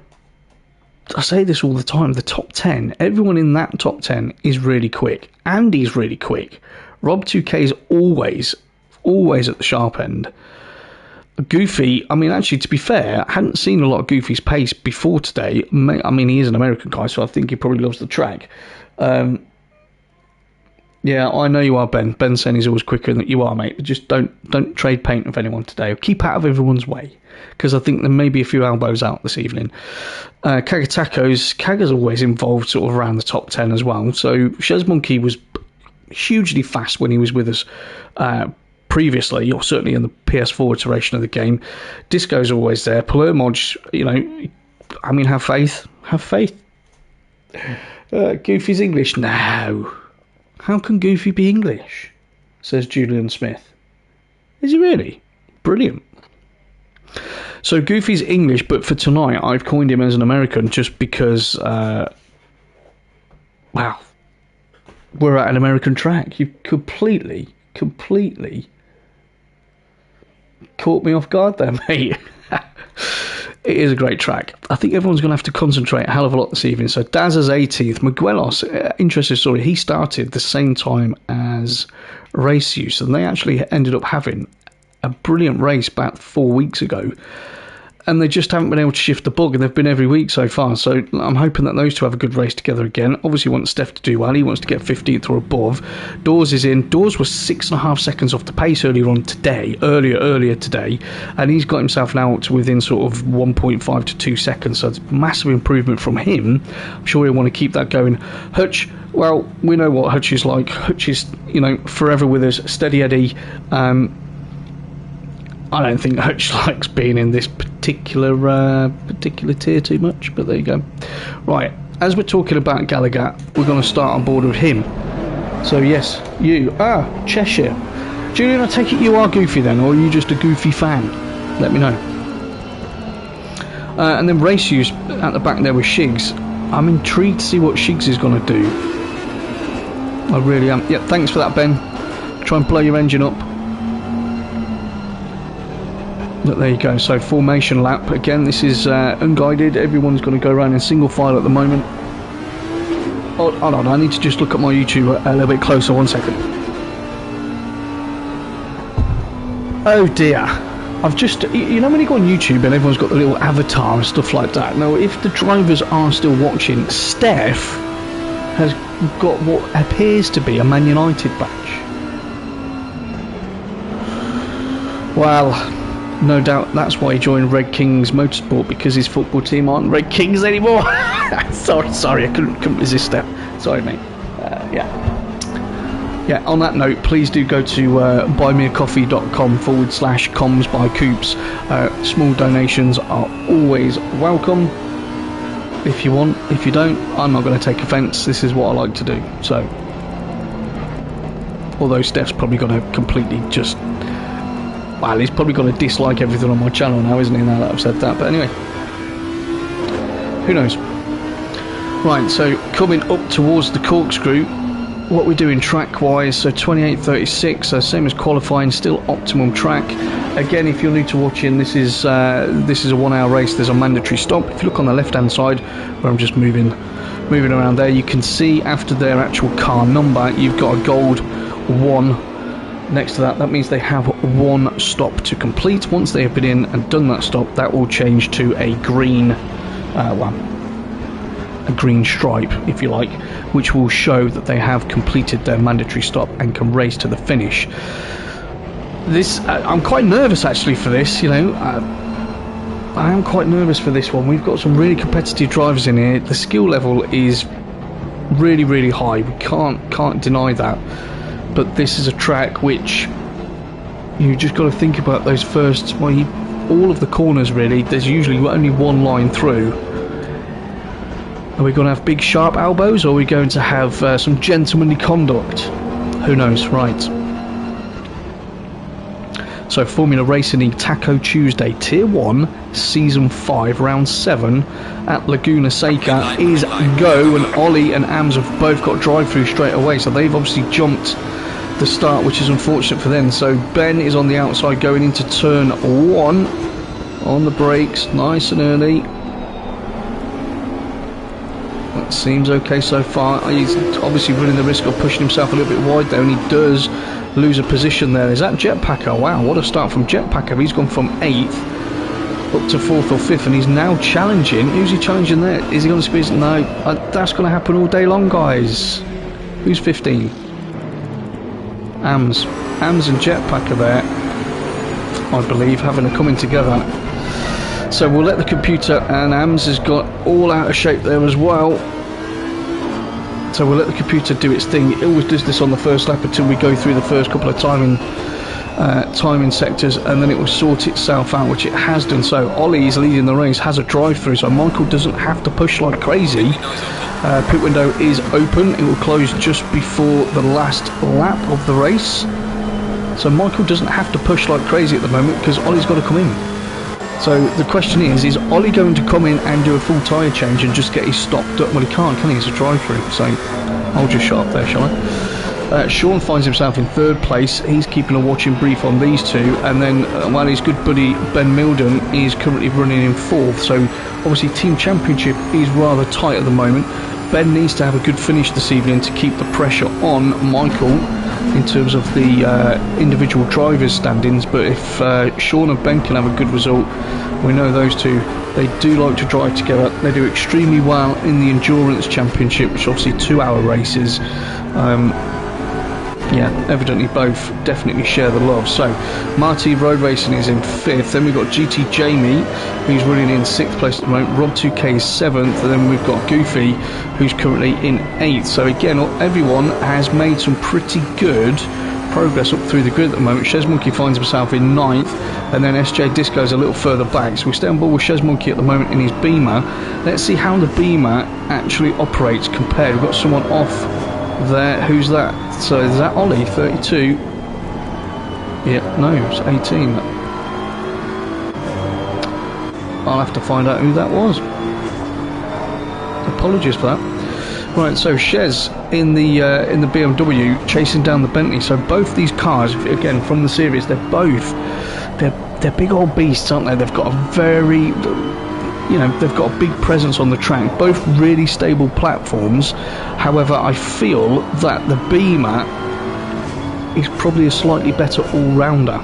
I say this all the time, the top 10, everyone in that top 10 is really quick. Andy's really quick. Rob 2K is always at the sharp end. Goofy, I mean, actually, to be fair, I hadn't seen a lot of Goofy's pace before today. I mean, he is an American guy, so I think he probably loves the track. Yeah, I know you are, Ben. Ben's saying he's always quicker than you are, mate. But just don't trade paint with anyone today. Or keep out of everyone's way, because I think there may be a few elbows out this evening. Kaga's always involved sort of around the top 10 as well. So Shez Monkey was hugely fast when he was with us previously, or certainly in the PS4 iteration of the game. Disco's always there. Palermoj, you know, I mean, have faith. Goofy's English? No. How can Goofy be English? Says Julian Smith. Is he really? Brilliant. So Goofy's English, but for tonight I've coined him as an American just because, wow, we're at an American track. You completely caught me off guard there, mate. It is a great track. I think everyone's going to have to concentrate a hell of a lot this evening. So Daz is 18th. Miguelos, interesting story, he started the same time as Race Use, and they actually ended up having a brilliant race about 4 weeks ago. And they just haven't been able to shift the bug, and they've been every week so far. So I'm hoping that those two have a good race together again. Obviously wants Steph to do well. He wants to get 15th or above. Dawes is in. Dawes was 6.5 seconds off the pace earlier today. And he's got himself now to within sort of 1.5 to 2 seconds. So it's a massive improvement from him. I'm sure he'll want to keep that going. Hutch, well, we know what Hutch is like. Hutch is, you know, forever with us. Steady Eddie. I don't think Hutch likes being in this particular tier too much, but there you go. Right, as we're talking about Gallagher, we're going to start on board with him. So yes, you Cheshire. Julian, I take it you are Goofy then, or are you just a Goofy fan? Let me know. And then Race Use at the back there with Shigs. I'm intrigued to see what Shigs is going to do. I really am. Yeah, thanks for that, Ben. Try and blow your engine up. But there you go, so formation lap. Again, this is unguided. Everyone's going to go around in single file at the moment. Oh, hold on, I need to just look at my YouTube a little bit closer, 1 second. Oh dear. I've just, you know when you go on YouTube and everyone's got the little avatar and stuff like that? Now, if the drivers are still watching, Steph has got what appears to be a Man United badge. Well, no doubt that's why he joined Red Kings Motorsport, because his football team aren't Red Kings anymore. Sorry, I couldn't resist that. Sorry, mate. Yeah, on that note, please do go to buymeacoffee.com/comms by Coops. Small donations are always welcome. If you want, if you don't, I'm not going to take offence. This is what I like to do. So, although Steph's probably going to completely just... Well, he's probably going to dislike everything on my channel now, isn't he, now that I've said that. But anyway, who knows? Right, so coming up towards the corkscrew, what we're doing track-wise, so 28.36, so same as qualifying, still optimum track. Again, if you're new to watching, this is a 1 hour race. There's a mandatory stop. If you look on the left-hand side, where I'm just moving around there, you can see after their actual car number, you've got a gold 1 next to that. That means they have 1 stop to complete. Once they have been in and done that stop, that will change to a green, a green stripe, if you like, which will show that they have completed their mandatory stop and can race to the finish. I'm quite nervous actually for this, you know. I am quite nervous for this one. We've got some really competitive drivers in here. The skill level is really, really high. We can't deny that. But this is a track which you just got to think about those first, all of the corners really. There's usually only one line through. Are we going to have big sharp elbows, or are we going to have some gentlemanly conduct? Who knows, right. So Formula Racing League Taco Tuesday, Tier 1, Season 5, Round 7 at Laguna Seca is go, and Ollie and Ams have both got drive-through straight away, so they've obviously jumped the start, which is unfortunate for them. So Ben is on the outside going into turn 1 on the brakes, nice and early. That seems okay so far. He's obviously running the risk of pushing himself a little bit wide there, and he does lose a position there. Is that Jetpacker? Wow, what a start from Jetpacker. He's gone from 8th up to 4th or 5th, and he's now challenging. Who's he challenging there? Is he going to speed? No, that's going to happen all day long, guys. Who's 15? Ams and Jetpacker there, I believe, having a coming together. So we'll let the computer, and Ams has got all out of shape there as well. So we'll let the computer do its thing. It always does this on the first lap until we go through the first couple of timing sectors, and then it will sort itself out, which it has done. So Ollie is leading the race, has a drive-through, so Michael doesn't have to push like crazy. Pit window is open. It will close just before the last lap of the race. So Michael doesn't have to push like crazy at the moment because Ollie's got to come in. So the question is Ollie going to come in and do a full tyre change and just get his stopped up? Well, he can't, can he? It's a drive-through, so I'll just shut up there, shall I? Sean finds himself in 3rd place. He's keeping a watching brief on these two, and then while his good buddy Ben Milden is currently running in 4th. So obviously Team Championship is rather tight at the moment. Ben needs to have a good finish this evening to keep the pressure on Michael in terms of the individual drivers' standings, but if Sean and Ben can have a good result, we know those two, they do like to drive together. They do extremely well in the Endurance Championship, which is obviously 2-hour races. Yeah, evidently both definitely share the love. So Marty Road Racing is in 5th, then we've got GT Jamie, who's running in 6th place at the moment. Rob 2K is 7th, and then we've got Goofy, who's currently in 8th. So again, everyone has made some pretty good progress up through the grid at the moment. Shez Monkey finds himself in 9th, and then SJ Disco is a little further back. So we stay on board with Shez Monkey at the moment in his Beamer. Let's see how the Beamer actually operates compared. We've got someone off there. Who's that? So is that Ollie, 32? Yeah, no, it's 18. I'll have to find out who that was. Apologies for that. Right, so Shez in the BMW chasing down the Bentley. So both these cars, again from the series, they're big old beasts, aren't they? They've got a very, you know, they've got a big presence on the track. Both really stable platforms. However, I feel that the Beamer is probably a slightly better all-rounder.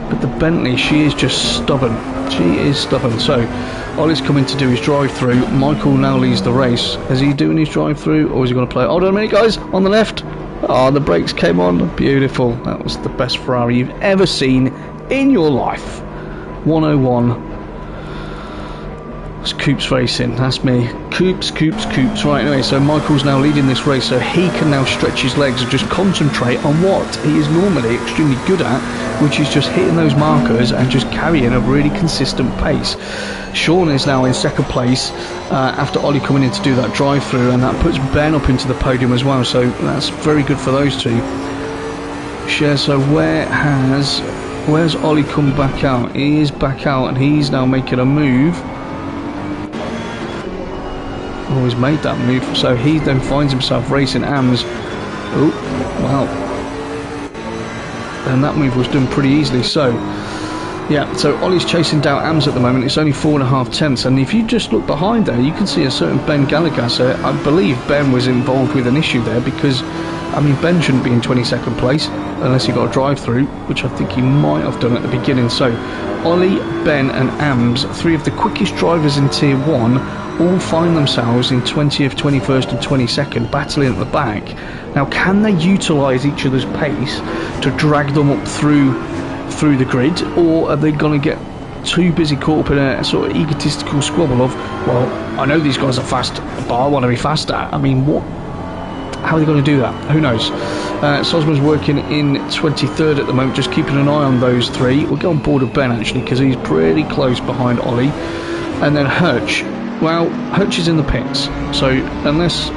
But the Bentley, she is just stubborn. She is stubborn. So Ollie's coming to do his drive-through. Michael now leads the race. Is he doing his drive-through, or is he going to play? Hold on a minute, guys. On the left. Oh, the brakes came on. Beautiful. That was the best Ferrari you've ever seen in your life. 101. It's Coops Racing, that's me. Coops. Right, anyway, so Michael's now leading this race, so he can now stretch his legs and just concentrate on what he is normally extremely good at, which is just hitting those markers and just carrying a really consistent pace. Sean is now in second place after Ollie coming in to do that drive-through, and that puts Ben up into the podium as well, so that's very good for those two. So where's Ollie come back out? He is back out, and he's now making a move. Oh, he's made that move, so he then finds himself racing AMS. Oh, wow. And that move was done pretty easily, so yeah, so Ollie's chasing down AMS at the moment. It's only 4.5 tenths, and if you just look behind there, you can see a certain Ben Gallagher. So I believe Ben was involved with an issue there, because I mean, Ben shouldn't be in 22nd place unless he got a drive-through, which I think he might have done at the beginning. So Ollie, Ben and AMS, three of the quickest drivers in Tier 1, all find themselves in 20th, 21st and 22nd, battling at the back. Now, can they utilise each other's pace to drag them up through the grid, or are they going to get too busy caught up in a sort of egotistical squabble of, well, I know these guys are fast, but I want to be faster? I mean, what? How are they going to do that? Who knows? Sosman's working in 23rd at the moment, just keeping an eye on those three. We'll go on board with Ben, actually, because he's pretty close behind Ollie. And then Hutch. Well, Hutch is in the pits, so unless...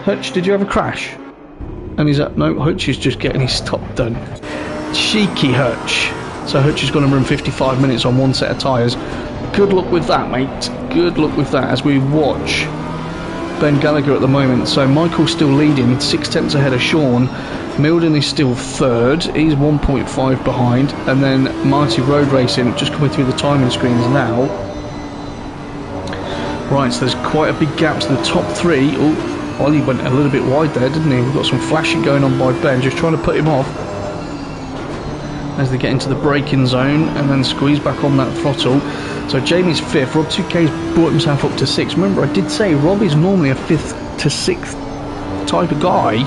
Hutch, did you have a crash? And he's no, Hutch is just getting his stop done. Cheeky Hutch. So Hutch is going to run 55 minutes on one set of tyres. Good luck with that, mate. Good luck with that as we watch Ben Gallagher at the moment. So Michael's still leading, 6 tenths ahead of Sean. Milden is still third, he's 1.5 behind, and then Marty Road Racing just coming through the timing screens now. Right, so there's quite a big gap to the top three. Oh, Ollie went a little bit wide there, didn't he? We've got some flashing going on by Ben, just trying to put him off as they get into the braking zone and then squeeze back on that throttle. So Jamie's 5th, Rob 2K's brought himself up to 6th. Remember, I did say Rob is normally a 5th to 6th type of guy,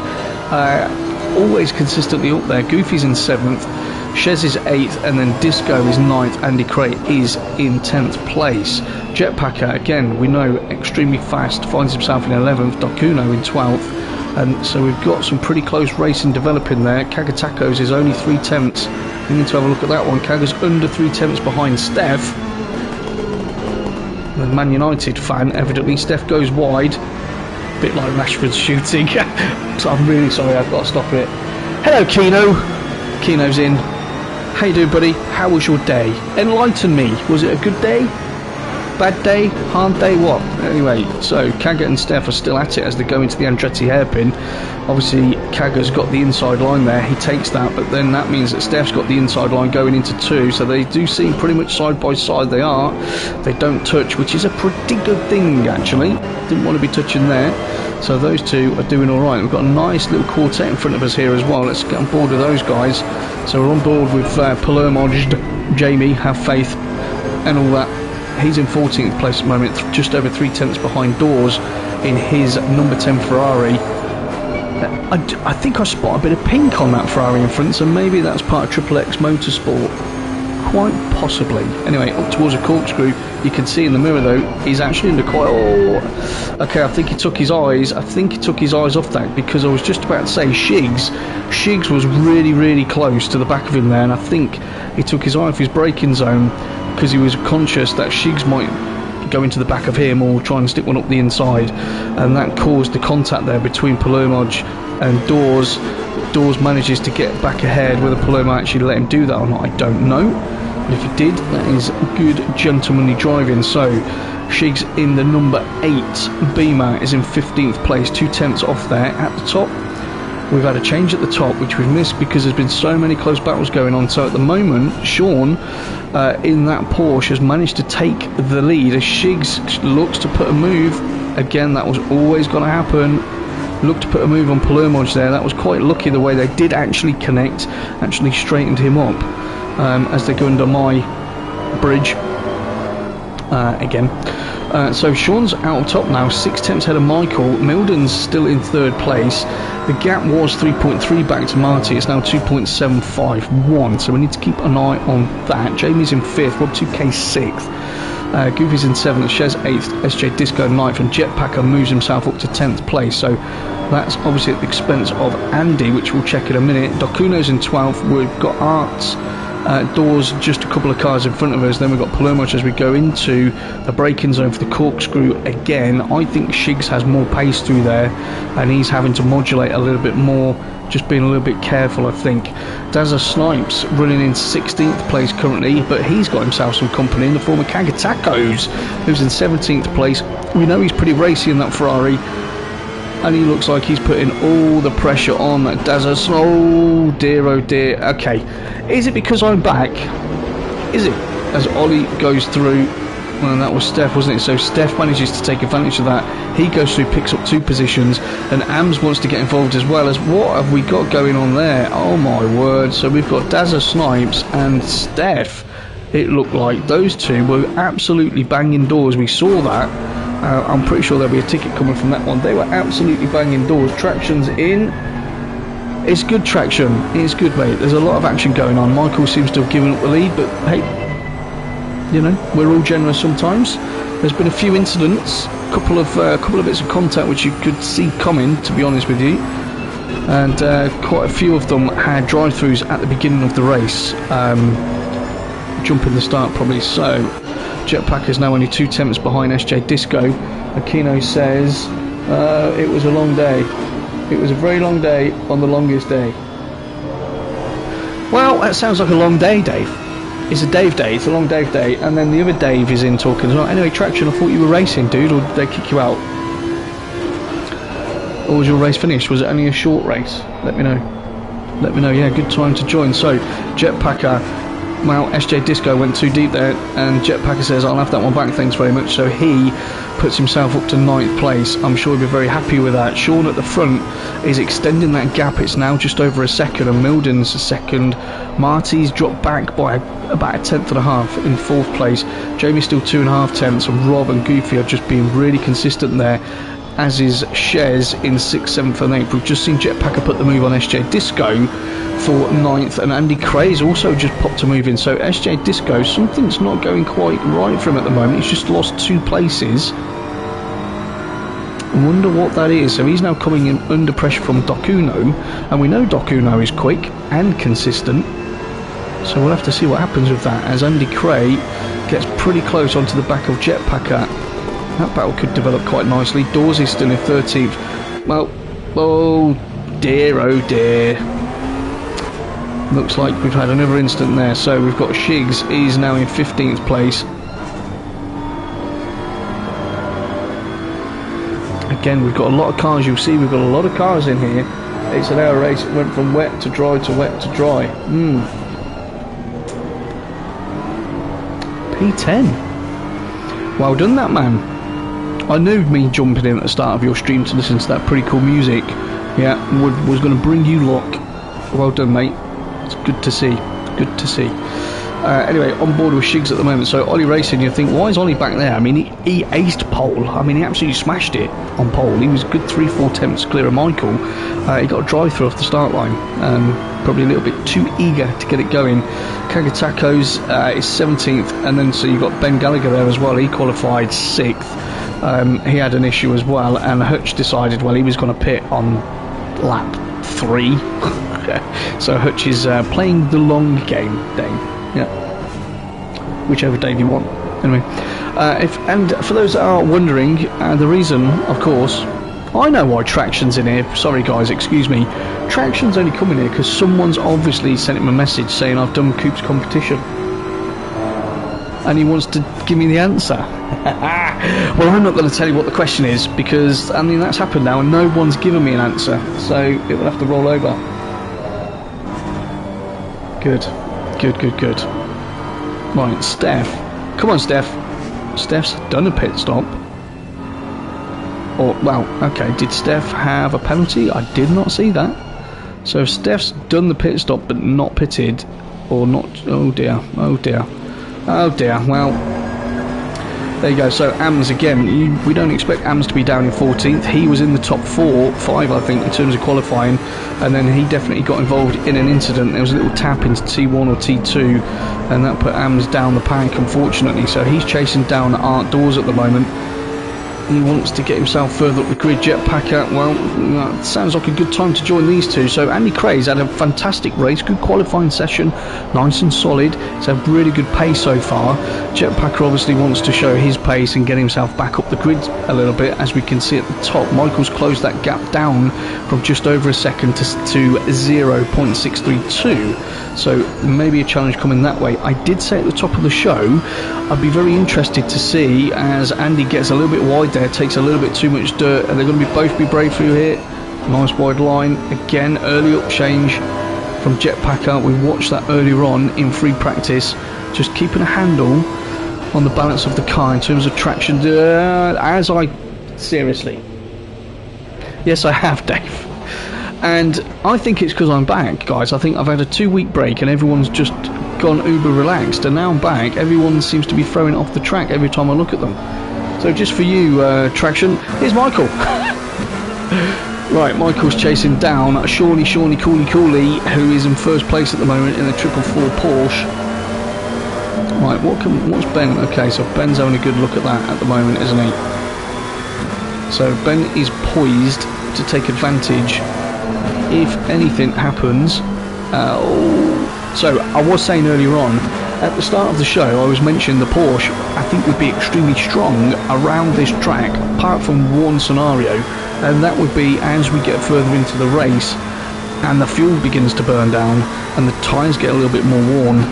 always consistently up there. Goofy's in 7th, Shez is 8th, and then Disco is 9th. Andy Crate is in 10th place. Jetpacker, again, we know, extremely fast, finds himself in 11th. Dokuno in 12th. And so we've got some pretty close racing developing there. Kagatacos is only 3 tenths. We need to have a look at that one. Kaga's under 3 tenths behind Steph, the Man United fan, evidently. Steph goes wide, a bit like Rashford's shooting. So I'm really sorry, I've got to stop it. Hello, Keno. Keno's in. How you doing, buddy? How was your day? Enlighten me. Was it a good day? Bad day? Hard day? What? Anyway, so Kaga and Steph are still at it as they go into the Andretti hairpin. Obviously, Kaga's got the inside line there. He takes that, but then that means that Steph's got the inside line going into 2. So they do seem pretty much side by side. They are. They don't touch, which is a pretty good thing, actually. Didn't want to be touching there. So those two are doing all right. We've got a nice little quartet in front of us here as well. Let's get on board with those guys. So we're on board with Palermo, Jamie, Have Faith, and all that. He's in 14th place at the moment, just over 3 tenths behind Dawes in his number 10 Ferrari. I think I spot a bit of pink on that Ferrari in front, so maybe that's part of Triple X Motorsport. Quite possibly. Anyway, up towards a corkscrew, you can see in the mirror though, he's actually under quite... Oh, okay, I think he took his eyes off that, because I was just about to say Shigs was really, really close to the back of him there, and I think he took his eye off his braking zone because he was conscious that Shigs might go into the back of him or try and stick one up the inside, and that caused the contact there between Palermo and Dawes. Dawes manages to get back ahead. Whether Palermo actually let him do that or not, I don't know, but if he did, that is good gentlemanly driving. So Shigs in the number 8 Beamer is in 15th place, 2 tenths off there at the top. We've had a change at the top, which we've missed because there's been so many close battles going on. So at the moment, Sean in that Porsche has managed to take the lead as Shigs looks to put a move. Again, that was always going to happen. Looked to put a move on Palermo there. That was quite lucky the way they did actually connect, actually straightened him up as they go under my bridge again. So Sean's out top now, 6 tenths ahead of Michael. Milden's still in 3rd place. The gap was 3.3 back to Marty. It's now 2.751. So we need to keep an eye on that. Jamie's in 5th. Rob 2K 6th. Goofy's in 7th, Shez 8th, SJ Disco 9th, and Jetpacker moves himself up to 10th place. So that's obviously at the expense of Andy, which we'll check in a minute. Dokuno's in 12th. We've got Arts Doors just a couple of cars in front of us. Then we've got Palomach as we go into the braking zone for the corkscrew again. I think Shigs has more pace through there, and he's having to modulate a little bit more, just being a little bit careful, I think. Dazza Snipes running in 16th place currently, but he's got himself some company in the form of Kagatacos, who's in 17th place. We know he's pretty racy in that Ferrari, and he looks like he's putting all the pressure on Dazza. Oh dear, oh dear. Okay, is it because I'm back? Is it? As Ollie goes through, well, that was Steph, wasn't it? So Steph manages to take advantage of that. He goes through, picks up 2 positions, and Ams wants to get involved as well. As what have we got going on there? Oh my word. So we've got Dazza Snipes and Steph. It looked like those two were absolutely banging doors. We saw that. I'm pretty sure there'll be a ticket coming from that one. They were absolutely banging doors. Traction's in. It's good traction. It's good, mate. There's a lot of action going on. Michael seems to have given up the lead, but hey, you know, we're all generous sometimes. There's been a few incidents, couple of bits of contact which you could see coming, to be honest with you, and quite a few of them had drive-throughs at the beginning of the race, jumping the start probably. So Jetpack is now only 2 tenths behind SJ Disco. Aquino says it was a long day. It was a very long day on the longest day. Well, that sounds like a long day, Dave. It's a Dave day, it's a long Dave day, and then the other Dave is in talking as well. Anyway, Traction, I thought you were racing, dude, or did they kick you out? Or was your race finished? Was it only a short race? Let me know. Let me know, yeah, good time to join. So, Jetpacker, well, SJ Disco went too deep there, and Jetpacker says, I'll have that one back, thanks very much. So he puts himself up to 9th place. I'm sure he'll be very happy with that. Sean at the front is extending that gap. It's now just over a second, and Milden's a second. Marty's dropped back by about 1.5 in 4th place. Jamie's still 2.5 tenths, and Rob and Goofy are just being really consistent there, as is Shez in 6th, 7th and 8th. We've just seen Jetpacker put the move on SJ Disco for 9th, and Andy Craze also just popped a move in. So SJ Disco, something's not going quite right for him at the moment. He's just lost 2 places. I wonder what that is. So he's now coming in under pressure from Dokuno, and we know Dokuno is quick and consistent, so we'll have to see what happens with that as Andy Cray gets pretty close onto the back of Jetpacker. That battle could develop quite nicely. Dawes is still in 13th. Well, oh dear, oh dear. Looks like we've had another incident there. So we've got Shigs, he's now in 15th place. Again, we've got a lot of cars, you'll see we've got a lot of cars in here. It's an hour race, it went from wet to dry to wet to dry. P10. Well done, that man. I knew me jumping in at the start of your stream to listen to that pretty cool music, yeah, was going to bring you luck. Well done, mate. It's good to see. Good to see. Anyway, on board with Shigs at the moment. So Ollie racing, you think, why is Ollie back there? I mean, he aced pole. I mean, he absolutely smashed it on pole. He was good 3-4 attempts clear of Michael. He got a drive-through off the start line. Probably a little bit too eager to get it going. Kagatacos is 17th, and then so you've got Ben Gallagher there as well. He qualified 6th. He had an issue as well, and Hutch decided, well, he was going to pit on lap 3. So Hutch is playing the long game, Dave. Yeah, whichever Dave you want. Anyway, and for those that are wondering, the reason, of course, I know why Traction's in here. Sorry guys, excuse me. Traction's only coming here because someone's obviously sent him a message saying I've done Coops Competition, and he wants to give me the answer. Well, I'm not going to tell you what the question is, because I mean that's happened now and no one's given me an answer, so it will have to roll over. Good. Good. Right, Steph. Come on, Steph. Steph's done a pit stop. Or, well, okay, did Steph have a penalty? I did not see that. So if Steph's done the pit stop but not pitted, or not, oh dear. Well, There you go. So AMS again, we don't expect AMS to be down in 14th. He was in the top 5, I think, in terms of qualifying, and then he definitely got involved in an incident. There was a little tap into T1 or T2, and that put AMS down the pack, unfortunately. So he's chasing down Art Doors at the moment. He wants to get himself further up the grid. Jetpacker, well, that sounds like a good time to join these two. So Andy Cray's had a fantastic race, good qualifying session, nice and solid. He's had really good pace so far. Jetpacker obviously wants to show his pace and get himself back up the grid a little bit, as we can see at the top. Michael's closed that gap down from just over a second to 0.632. So maybe a challenge coming that way. I did say at the top of the show, I'd be very interested to see, as Andy gets a little bit wide there, takes a little bit too much dirt, and they're going to be both be brave through here. Nice wide line again, early up change from Jetpacker. We watched that earlier on in free practice, just keeping a handle on the balance of the car in terms of traction. Seriously, yes I have, Dave, and I think it's because I'm back, guys. I think I've had a 2-week break and everyone's just gone uber relaxed, and now I'm back. Everyone seems to be throwing it off the track every time I look at them. So just for you, Traction, here's Michael. Right, Michael's chasing down Shawnee Cooley, who is in first place at the moment in the 444 Porsche. Right, what's Ben? Okay, so Ben's having a good look at that at the moment, isn't he? So Ben is poised to take advantage if anything happens. So I was saying earlier on, at the start of the show, I was mentioning the Porsche I think would be extremely strong around this track, apart from one scenario, and that would be as we get further into the race and the fuel begins to burn down and the tyres get a little bit more worn.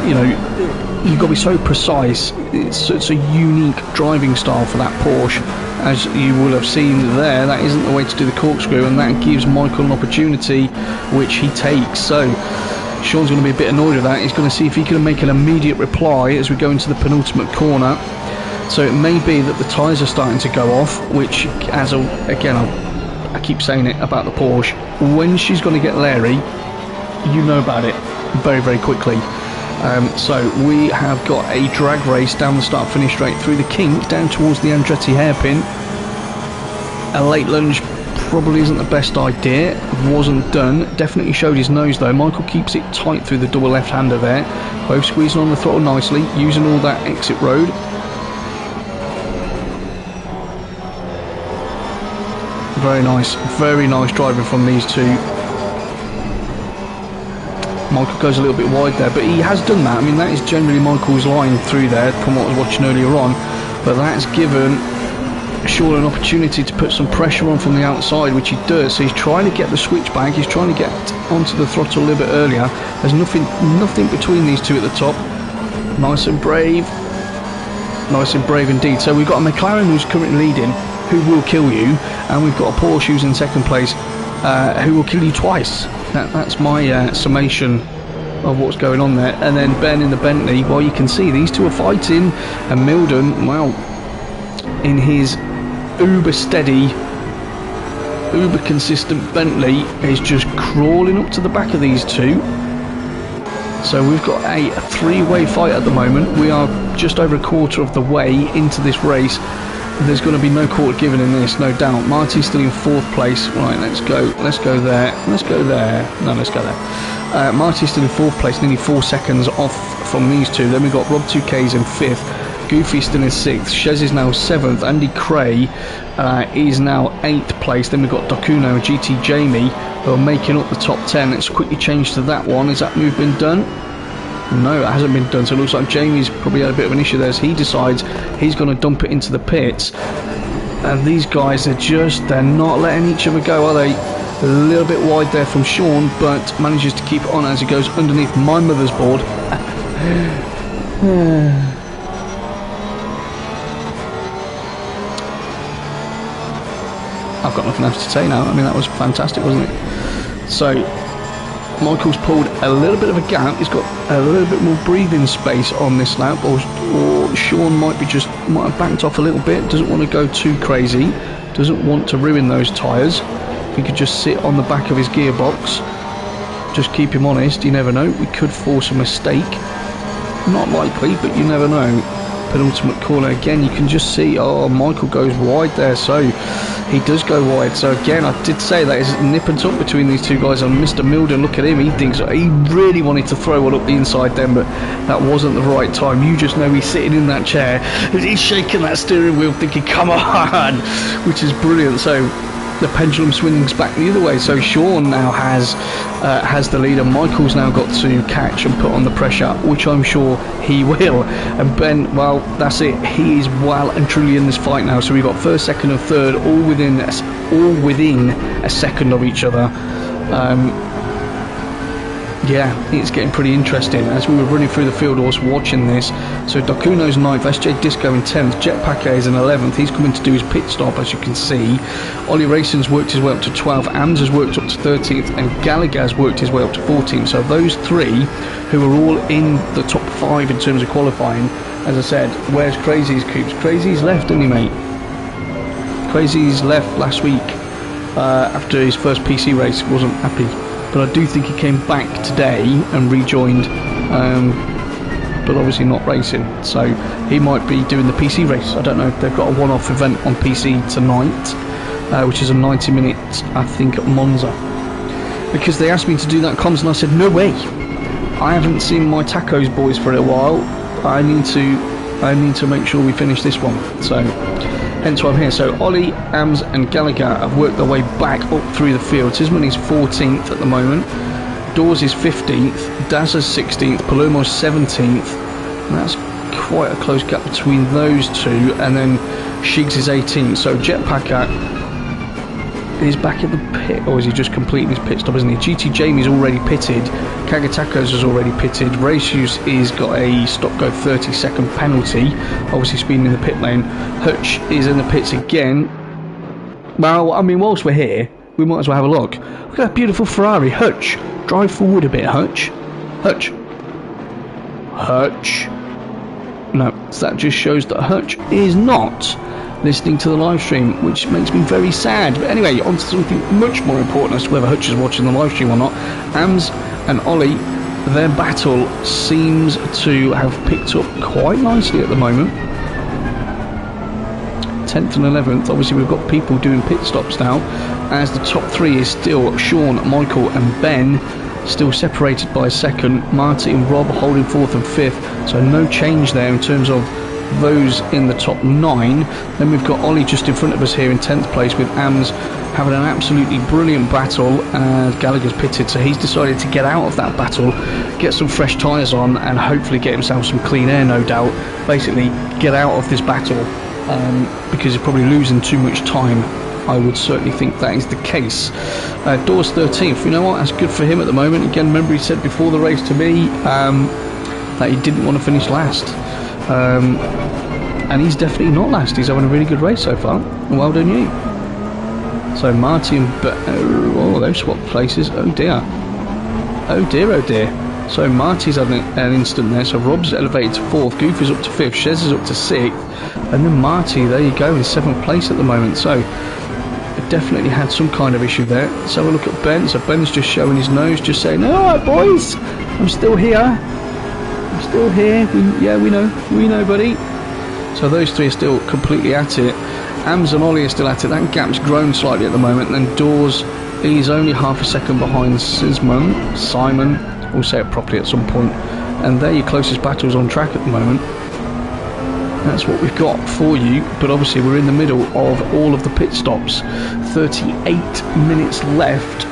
You know, you've got to be so precise. It's a unique driving style for that Porsche. As you will have seen there, that isn't the way to do the corkscrew, and that gives Michael an opportunity which he takes. So Sean's going to be a bit annoyed with that. He's going to see if he can make an immediate reply as we go into the penultimate corner. So it may be that the tyres are starting to go off, which, again, I keep saying it about the Porsche, when she's going to get Larry, you know about it very, very quickly. So we have got a drag race down the start-finish straight through the kink, down towards the Andretti hairpin. A late lunge probably isn't the best idea. Wasn't done. Definitely showed his nose though. Michael keeps it tight through the double left-hander there. Both squeezing on the throttle nicely, using all that exit road. Very nice driving from these two. Michael goes a little bit wide there, but he has done that. I mean, that is generally Michael's line through there from what I was watching earlier on, but that's given Sean an opportunity to put some pressure on from the outside, which he does. So he's trying to get the switchback, he's trying to get onto the throttle a little bit earlier. There's nothing between these two at the top. Nice and brave indeed. So we've got a McLaren who's currently leading, who will kill you, and we've got a Porsche who's in second place, who will kill you twice. That's my summation of what's going on there. And then Ben in the Bentley, well, you can see these two are fighting, and Milden, well, in his uber steady, uber consistent Bentley, is just crawling up to the back of these two. So we've got a 3-way fight at the moment. We are just over a quarter of the way into this race. There's going to be no quarter given in this, no doubt. Marty's still in 4th place. Right, let's go there. No, let's go there. Marty's still in 4th place, nearly 4 seconds off from these two. Then we've got Rob 2K's in 5th. Goofy's still in 6th. Shez is now 7th. Andy Cray is now 8th place. Then we've got Dokuno and GT Jamie, who are making up the top 10. Let's quickly change to that one. Has that move been done? No, it hasn't been done, so it looks like Jamie's probably had a bit of an issue there as he decides he's going to dump it into the pits. And these guys they're not letting each other go, are they? A little bit wide there from Sean, but manages to keep it on as he goes underneath my mother's board. I've got nothing else to say now. I mean, that was fantastic, wasn't it? So Michael's pulled a little bit of a gap. He's got a little bit more breathing space on this lap, or Sean might have backed off a little bit. Doesn't want to go too crazy. Doesn't want to ruin those tyres. If he could just sit on the back of his gearbox, just keep him honest. You never know. We could force a mistake. Not likely, but you never know. penultimate corner. Again, you can just see, oh, Michael goes wide there, so he does go wide. So again, I did say that is nip and tuck between these two guys. And Mr. Milden, look at him, he thinks he really wanted to throw one up the inside then, but that wasn't the right time. You just know he's sitting in that chair, he's shaking that steering wheel thinking, come on, which is brilliant. So the pendulum swings back the other way, so Sean now has the lead, and Michael's now got to catch and put on the pressure, which I'm sure he will. And Ben, well, that's it, he is well and truly in this fight now. So we've got first, second and third all within a second of each other. Yeah, it's getting pretty interesting. As we were running through the field, also watching this, so Dakuno's 9th, SJ Disco in 10th, Jetpacker is in 11th. He's coming to do his pit stop, as you can see. Ollie Racing's worked his way up to 12th, Ams has worked up to 13th, and Gallagher has worked his way up to 14th. So those three, who are all in the top 5 in terms of qualifying, as I said, where's Crazy's Coops? Crazy's left, didn't he, mate? Crazy's left last week after his first PC race, wasn't happy. But I do think he came back today and rejoined, but obviously not racing, so he might be doing the PC race. I don't know. They've got a one-off event on PC tonight, which is a 90 minutes, I think, at Monza, because they asked me to do that COMMS, and I said no way, I haven't seen my tacos boys for a while. I need to make sure we finish this one, so hence why I'm here. So Ollie, Ams and Gallagher have worked their way back up through the field. Tisman is 14th at the moment, Dawes is 15th, Daz is 16th, Palermo's 17th, and that's quite a close gap between those two, and then Shigs is 18th. So Jetpacker is back in the pit, or is he just completing his pit stop, isn't he? GT Jamie's already pitted, Kagatakos has already pitted, Racio's is got a stop-go 30-second penalty, obviously speeding in the pit lane. Hutch is in the pits again. Well, I mean, whilst we're here, we might as well have a look. Look at that beautiful Ferrari. Hutch, drive forward a bit, Hutch. Hutch. Hutch. No, that just shows that Hutch is not listening to the live stream, which makes me very sad. But anyway, on to something much more important as to whether Hutch is watching the live stream or not. Ams and Ollie, their battle seems to have picked up quite nicely at the moment. 10th and 11th, obviously we've got people doing pit stops now, as the top 3 is still Sean, Michael and Ben, still separated by a second. Marty and Rob holding 4th and 5th, so no change there in terms of those in the top 9. Then we've got Ollie just in front of us here in 10th place, with Ams having an absolutely brilliant battle. Gallagher's pitted, so he's decided to get out of that battle, get some fresh tyres on, and hopefully get himself some clean air, no doubt. Basically get out of this battle, because he's probably losing too much time. I would certainly think that is the case. Dawes 13th, you know what, that's good for him at the moment. Again, remember he said before the race to me that he didn't want to finish last. And he's definitely not last. He's having a really good race so far. Well done you. So Marty and oh, they've swapped places. Oh dear. Oh dear, oh dear. So Marty's had an instant there. So Rob's elevated to 4th, Goof is up to 5th, Shez is up to 6th, and then Marty, there you go, in 7th place at the moment. So definitely had some kind of issue there. Let's have a look at Ben. So Ben's just showing his nose, just saying, alright boys, I'm still here. I'm still here. We know buddy. So those 3 are still completely at it. Ams and Ollie are still at it. That gap's grown slightly at the moment. And then Dawes, he's only half a second behind Simon, we'll say it properly at some point. And they're your closest battles on track at the moment. That's what we've got for you, but obviously we're in the middle of all of the pit stops. 38 minutes left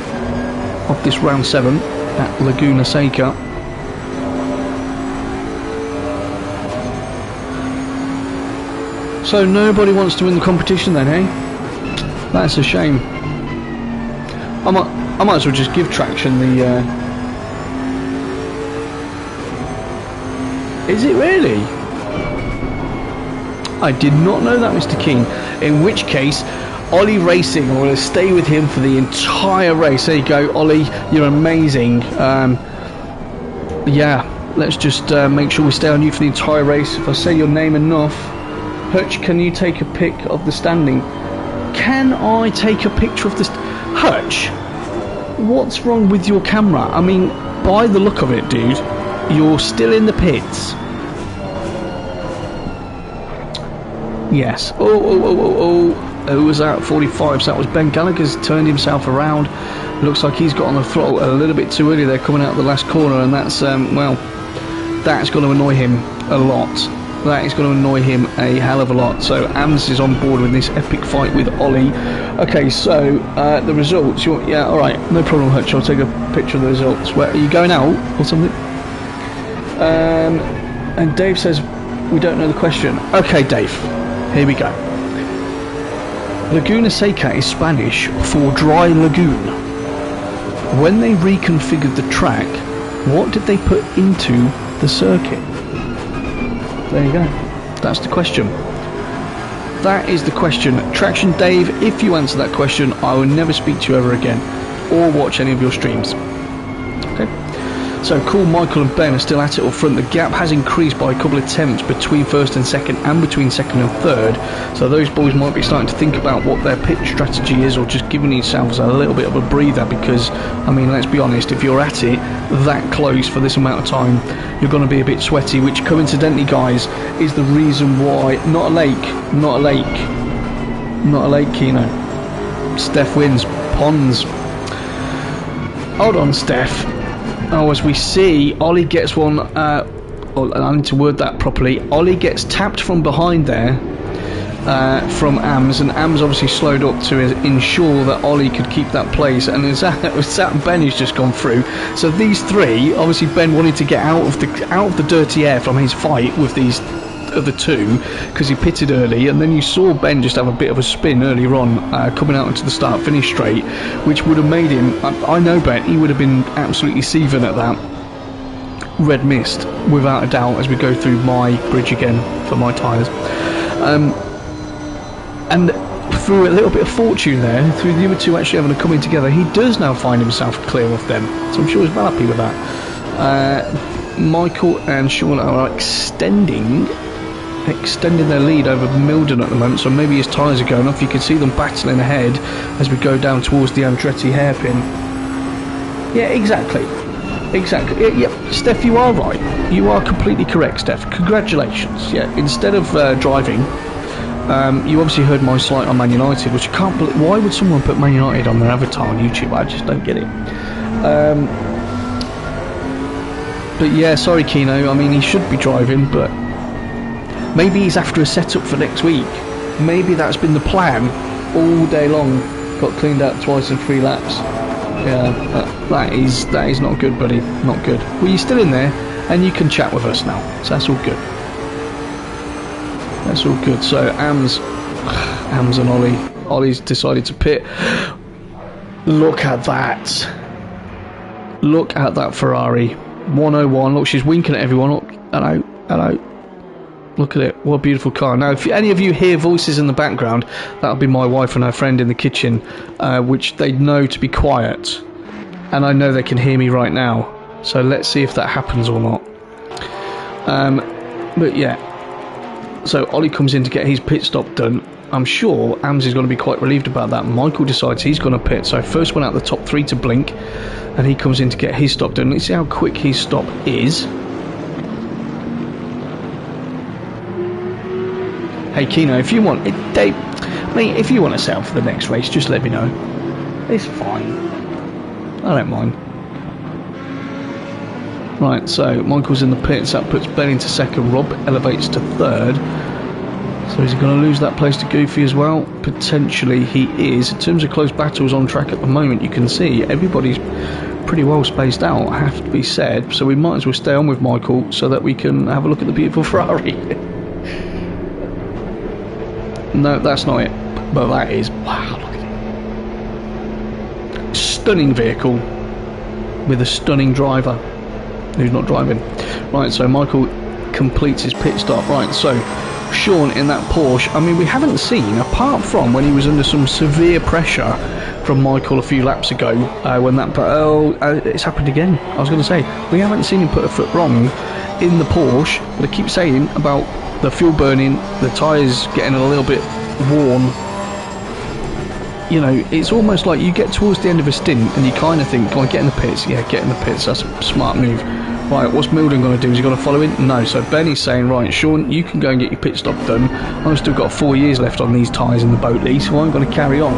of this round 7 at Laguna Seca. So nobody wants to win the competition then, hey? That's a shame. I might as well just give Traction the... Is it really? I did not know that, Mr. Keane. In which case, Ollie Racing, I'm going to stay with him for the entire race. There you go, Ollie, you're amazing. Yeah, let's just make sure we stay on you for the entire race. If I say your name enough, Hutch, can you take a pic of the standing? Can I take a picture of this? Hutch, what's wrong with your camera? I mean, by the look of it, dude, you're still in the pits. Yes. Who was that? 45. So that was Ben Gallagher's turned himself around. Looks like he's got on the throttle a little bit too early there, coming out of the last corner, and that's well, that's going to annoy him a lot. That is going to annoy him a hell of a lot. So AMS is on board with this epic fight with Ollie. Okay, so the results. Yeah, all right, no problem, Hutch. I'll take a picture of the results. Where are you going out or something? And Dave says we don't know the question. Okay, Dave, here we go. Laguna Seca is Spanish for dry lagoon. When they reconfigured the track, what did they put into the circuit? There you go. That's the question. That is the question. Traction Dave, if you answer that question, I will never speak to you ever again or watch any of your streams. Okay. So Cool, Michael and Ben are still at it up front. The gap has increased by a couple of tenths between first and second, and between second and third. So those boys might be starting to think about what their pit strategy is, or just giving themselves a little bit of a breather, because, I mean, let's be honest, if you're at it that close for this amount of time, you're going to be a bit sweaty, which coincidentally, guys, is the reason why... Not a lake, Keno. Steph wins. Ponds. Hold on, Steph. Oh, as we see, Ollie gets one, I need to word that properly. Ollie gets tapped from behind there, from AMS, and AMS obviously slowed up to ensure that Ollie could keep that place, and that Ben has just gone through. So these three, obviously Ben wanted to get out of the dirty air from his fight with these other two, because he pitted early, and then you saw Ben just have a bit of a spin earlier on, coming out into the start finish straight, which would have made him, I know Ben, he would have been absolutely seething at that red mist, without a doubt, as we go through my bridge again for my tyres. And through a little bit of fortune there, through the other two actually having to come in together, he does now find himself clear of them, so I'm sure he's well happy with that. Michael and Sean are extending their lead over Milden at the moment, so maybe his tyres are going off. You can see them battling ahead as we go down towards the Andretti hairpin. Yeah, exactly. Yeah, Steph, you are right. You are completely correct, Steph. Congratulations. Yeah, instead of driving, you obviously heard my slight on Man United, which I can't believe. Why would someone put Man United on their avatar on YouTube? I just don't get it. But yeah, sorry, Keno. I mean, he should be driving, but maybe he's after a setup for next week. Maybe that's been the plan all day long. Got cleaned out twice in 3 laps. Yeah, that is not good, buddy. Not good. Well, you're still in there, and you can chat with us now. So that's all good. That's all good. So AMS and Ollie. Ollie's decided to pit. Look at that. Look at that Ferrari. 101. Look, she's winking at everyone. Look, hello. Look at it. What a beautiful car. Now, if any of you hear voices in the background, that'll be my wife and her friend in the kitchen, which they know to be quiet. And I know they can hear me right now. So let's see if that happens or not. But yeah. So Ollie comes in to get his pit stop done. I'm sure AMS is going to be quite relieved about that. Michael decides he's going to pit. So first one out the top 3 to blink. And he comes in to get his stop done. Let's see how quick his stop is. Hey Keno, if you want it, Dave, mate, if you want to set up for the next race, just let me know. It's fine. I don't mind. Right, so Michael's in the pits. That puts Ben into second. Rob elevates to third. So is he going to lose that place to Goofy as well? Potentially he is. In terms of close battles on track at the moment, you can see everybody's pretty well spaced out, I have to be said. So we might as well stay on with Michael so that we can have a look at the beautiful Ferrari. No, that's not it. But that is... Wow, look at it. Stunning vehicle with a stunning driver who's not driving. Right, so Michael completes his pit stop. Right, so Sean in that Porsche, I mean, we haven't seen, apart from when he was under some severe pressure from Michael a few laps ago, when that... it's happened again. I was going to say, we haven't seen him put a foot wrong in the Porsche, but I keep saying about the fuel burning, the tyres getting a little bit worn. You know, it's almost like you get towards the end of a stint and you kind of think, go on, get in the pits. Yeah, get in the pits, that's a smart move. Right, what's Milden going to do? Is he going to follow in? No. So Benny's saying, right, Sean, you can go and get your pit stop done. I've still got 4 years left on these tyres in the boat lease, so I'm going to carry on.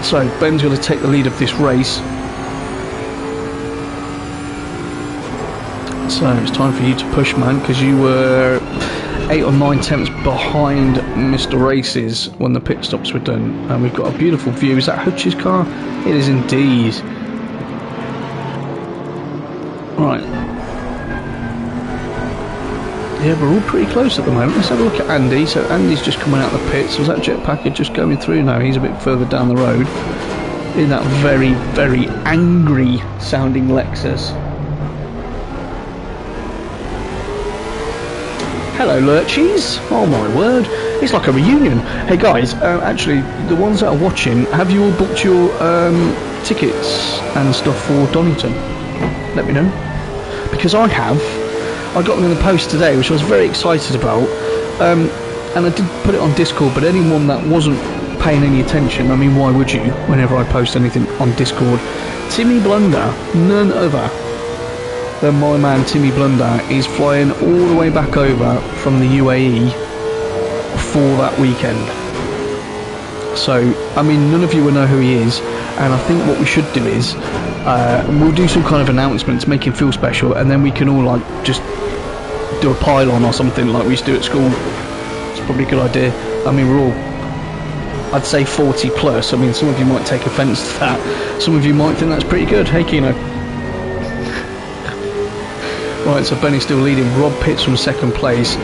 So Ben's going to take the lead of this race. So it's time for you to push, man, because you were 8 or 9 tenths behind Mr. Races when the pit stops were done. And we've got a beautiful view. Is that Hutch's car? It is indeed. Right. Yeah, we're all pretty close at the moment. Let's have a look at Andy. So Andy's just coming out of the pits. Was that Jetpacker just going through? No, he's a bit further down the road in that very, very angry sounding Lexus. Hello, Lurchies. Oh my word, it's like a reunion. Hey guys, actually, the ones that are watching, have you all booked your tickets and stuff for Donington? Let me know, because I have. I got them in the post today, which I was very excited about, and I did put it on Discord, but anyone that wasn't paying any attention, I mean, why would you, whenever I post anything on Discord? Timmy Blunder, none other than my man Timmy Blunder, is flying all the way back over from the UAE for that weekend. So, I mean, none of you will know who he is, and I think what we should do is, we'll do some kind of announcement to make him feel special, and then we can all, like, just do a pylon or something like we used to do at school. It's probably a good idea. I mean, we're all, I'd say 40 plus. I mean, some of you might take offence to that. Some of you might think that's pretty good. Hey, Kino. Right, so Benny's still leading. Rob Pitts from second place.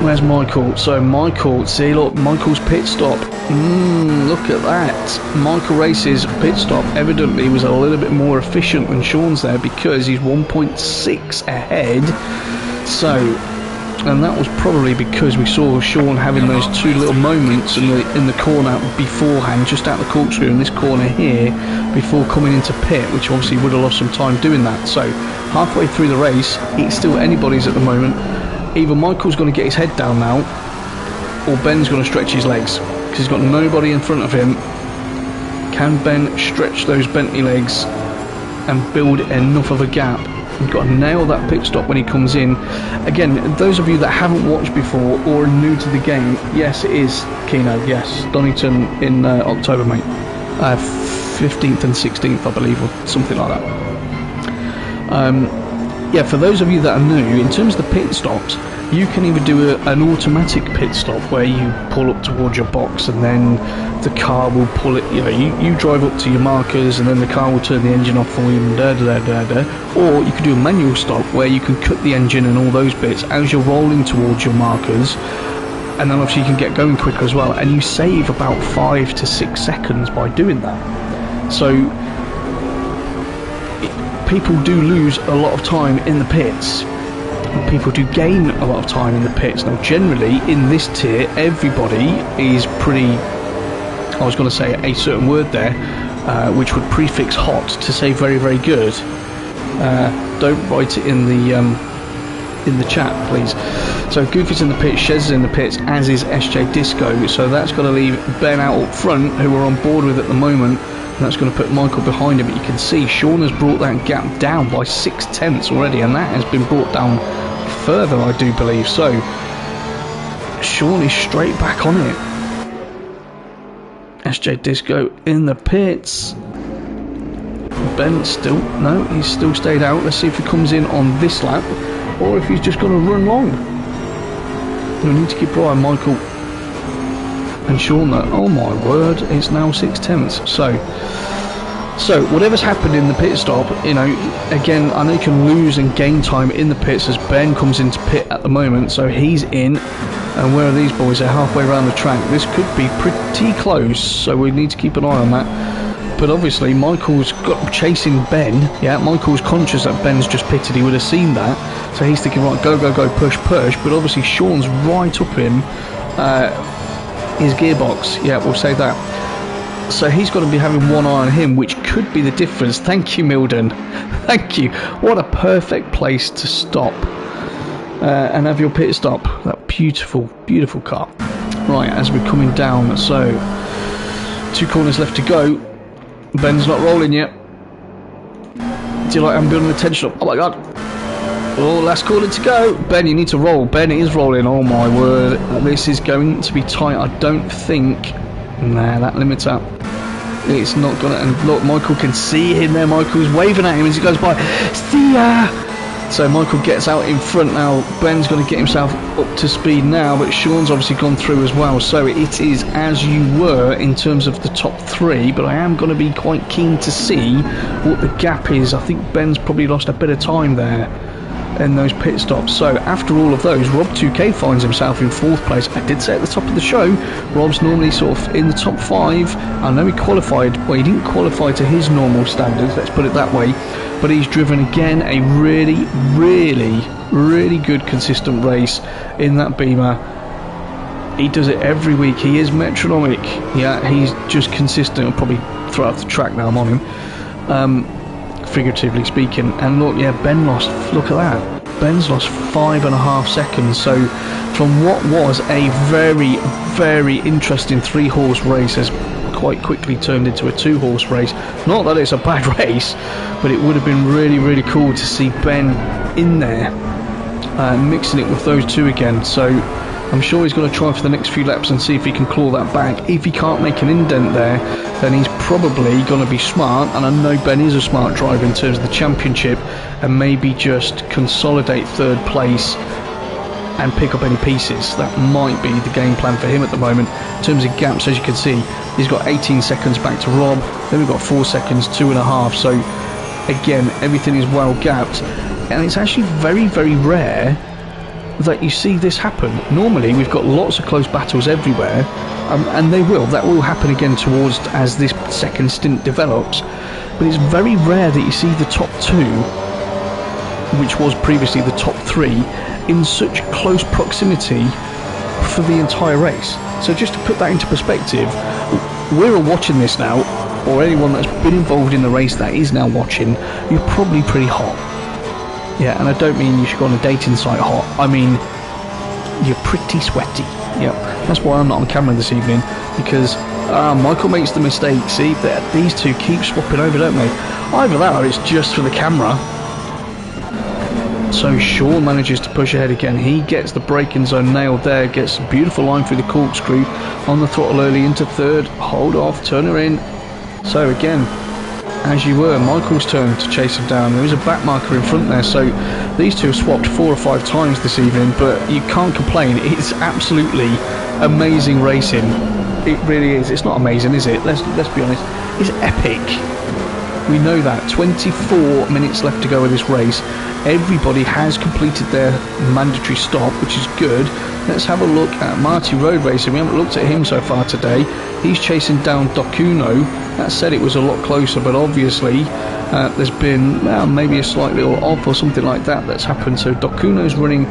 Where's Michael? So Michael, see, look, Michael's pit stop. Look at that. Michael Race's pit stop evidently was a little bit more efficient than Sean's there, because he's 1.6 ahead. So, and that was probably because we saw Sean having those two little moments in the corner beforehand, just out the corkscrew in this corner here, before coming into pit, which obviously would have lost some time doing that. So halfway through the race, it's still anybody's at the moment. Either Michael's going to get his head down now, or Ben's going to stretch his legs, because he's got nobody in front of him. Can Ben stretch those Bentley legs and build enough of a gap? We've got to nail that pit stop when he comes in. Again, those of you that haven't watched before or are new to the game, yes, it is Keno, yes, Donington in October, mate. 15th and 16th, I believe, or something like that. Yeah, for those of you that are new, in terms of the pit stops, you can either do an automatic pit stop where you pull up towards your box and then the car will pull it, you know, you drive up to your markers and then the car will turn the engine off for you and or you can do a manual stop where you can cut the engine and all those bits as you're rolling towards your markers, and then obviously you can get going quicker as well, and you save about 5 to 6 seconds by doing that. So people do lose a lot of time in the pits. People do gain a lot of time in the pits. Now, generally, in this tier, everybody is pretty... I was going to say a certain word there, which would prefix hot to say very, very good. Don't write it in the chat, please. So Goofy's in the pits, Shez is in the pits, as is SJ Disco. So that's got to leave Ben out up front, who we're on board with at the moment. And that's going to put Michael behind him, but you can see Sean has brought that gap down by 6 tenths already, and that has been brought down further, I do believe. So Sean is straight back on it. SJ Disco in the pits. Ben still, no, he's still stayed out. Let's see if he comes in on this lap, or if he's just going to run long. We need to keep Brian, Michael and Sean that, oh my word, it's now 6 tenths. So whatever's happened in the pit stop, you know, again, I know you can lose and gain time in the pits as Ben comes into pit at the moment. So he's in, and where are these boys? They're halfway around the track. This could be pretty close, so we need to keep an eye on that. But obviously Michael's got chasing Ben. Yeah, Michael's conscious that Ben's just pitted. He would have seen that, so he's thinking, right, go, push. But obviously Sean's right up him. His gearbox, yeah, we'll say that. So he's got to be having one eye on him, which could be the difference. Thank you, Milden. Thank you. What a perfect place to stop and have your pit stop. That beautiful, beautiful car. Right, as we're coming down, so 2 corners left to go. Ben's not rolling yet. Do you like I'm building the tension up? Oh my god. Oh, last corner to go. Ben, you need to roll. Ben is rolling. Oh my word. This is going to be tight. I don't think... Nah, that limits up. It's not gonna... And look, Michael can see him there. Michael's waving at him as he goes by. See ya! So Michael gets out in front now. Ben's going to get himself up to speed now, but Sean's obviously gone through as well. So it is as you were in terms of the top three, but I am going to be quite keen to see what the gap is. I think Ben's probably lost a bit of time there in those pit stops. So after all of those, Rob 2K finds himself in 4th place. I did say at the top of the show, Rob's normally sort of in the top 5. I know he qualified, well, he didn't qualify to his normal standards, let's put it that way, but he's driven again a really good consistent race in that Beamer. He does it every week. He is metronomic. Yeah, he's just consistent. I'll probably throw out the track now I'm on him, figuratively speaking. And look, yeah, Ben lost, look at that, Ben's lost 5.5 seconds. So from what was a very interesting 3-horse race has quite quickly turned into a 2-horse race. Not that it's a bad race, but it would have been really cool to see Ben in there, mixing it with those two again. So I'm sure he's going to try for the next few laps and see if he can claw that back. If he can't make an indent there, then he's probably going to be smart, and I know Ben is a smart driver in terms of the championship, and maybe just consolidate 3rd place and pick up any pieces. That might be the game plan for him at the moment. In terms of gaps, as you can see, he's got 18 seconds back to Rob, then we've got 4 seconds, 2.5. So again, everything is well gapped, and it's actually very rare that you see this happen. Normally we've got lots of close battles everywhere, and that will happen again towards as this second stint develops, but it's very rare that you see the top 2, which was previously the top 3, in such close proximity for the entire race. So just to put that into perspective, we're all watching this now, or anyone that's been involved in the race that is now watching, you're probably pretty hot. Yeah, and I don't mean you should go on a dating site hot, I mean you're pretty sweaty. Yep, that's why I'm not on camera this evening, because Michael makes the mistake. See, that these two keep swapping over, don't they? Either that or it's just for the camera. So Sean manages to push ahead again. He gets the braking zone nailed there, gets a beautiful line through the corkscrew, on the throttle early into 3rd, hold off, turn her in. So again, as you were, Michael's turn to chase him down. There is a back marker in front there, so these two have swapped 4 or 5 times this evening, but you can't complain. It's absolutely amazing racing. It really is. It's not amazing, is it? Let's be honest. It's epic. We know that. 24 minutes left to go in this race. Everybody has completed their mandatory stop, which is good. Let's have a look at Marty Road Racing. We haven't looked at him so far today. He's chasing down Dokuno. That said, it was a lot closer, but obviously there's been maybe a slight little off or something like that that's happened. So Dokuno's running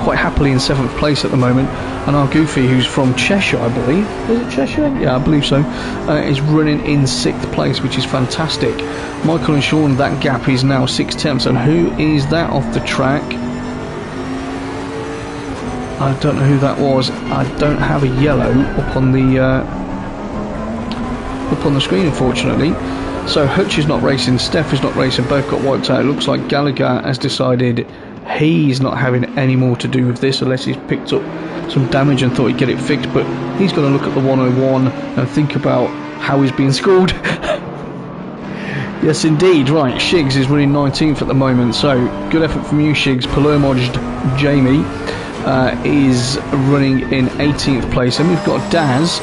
quite happily in 7th place at the moment, and our Goofy, who's from Cheshire, I believe, is it Cheshire? Yeah, I believe so, is running in 6th place, which is fantastic. Michael and Sean, that gap is now 6 tenths, and who is that off the track? I don't know who that was. I don't have a yellow up on the screen, unfortunately. So Hutch is not racing, Steph is not racing, both got wiped out. It looks like Gallagher has decided he's not having any more to do with this, unless he's picked up some damage and thought he'd get it fixed, but he's going to look at the 101 and think about how he's being scored. Yes indeed, right, Shiggs is running 19th at the moment, so good effort from you, Shiggs. Palermo'd Jamie is running in 18th place, and we've got Daz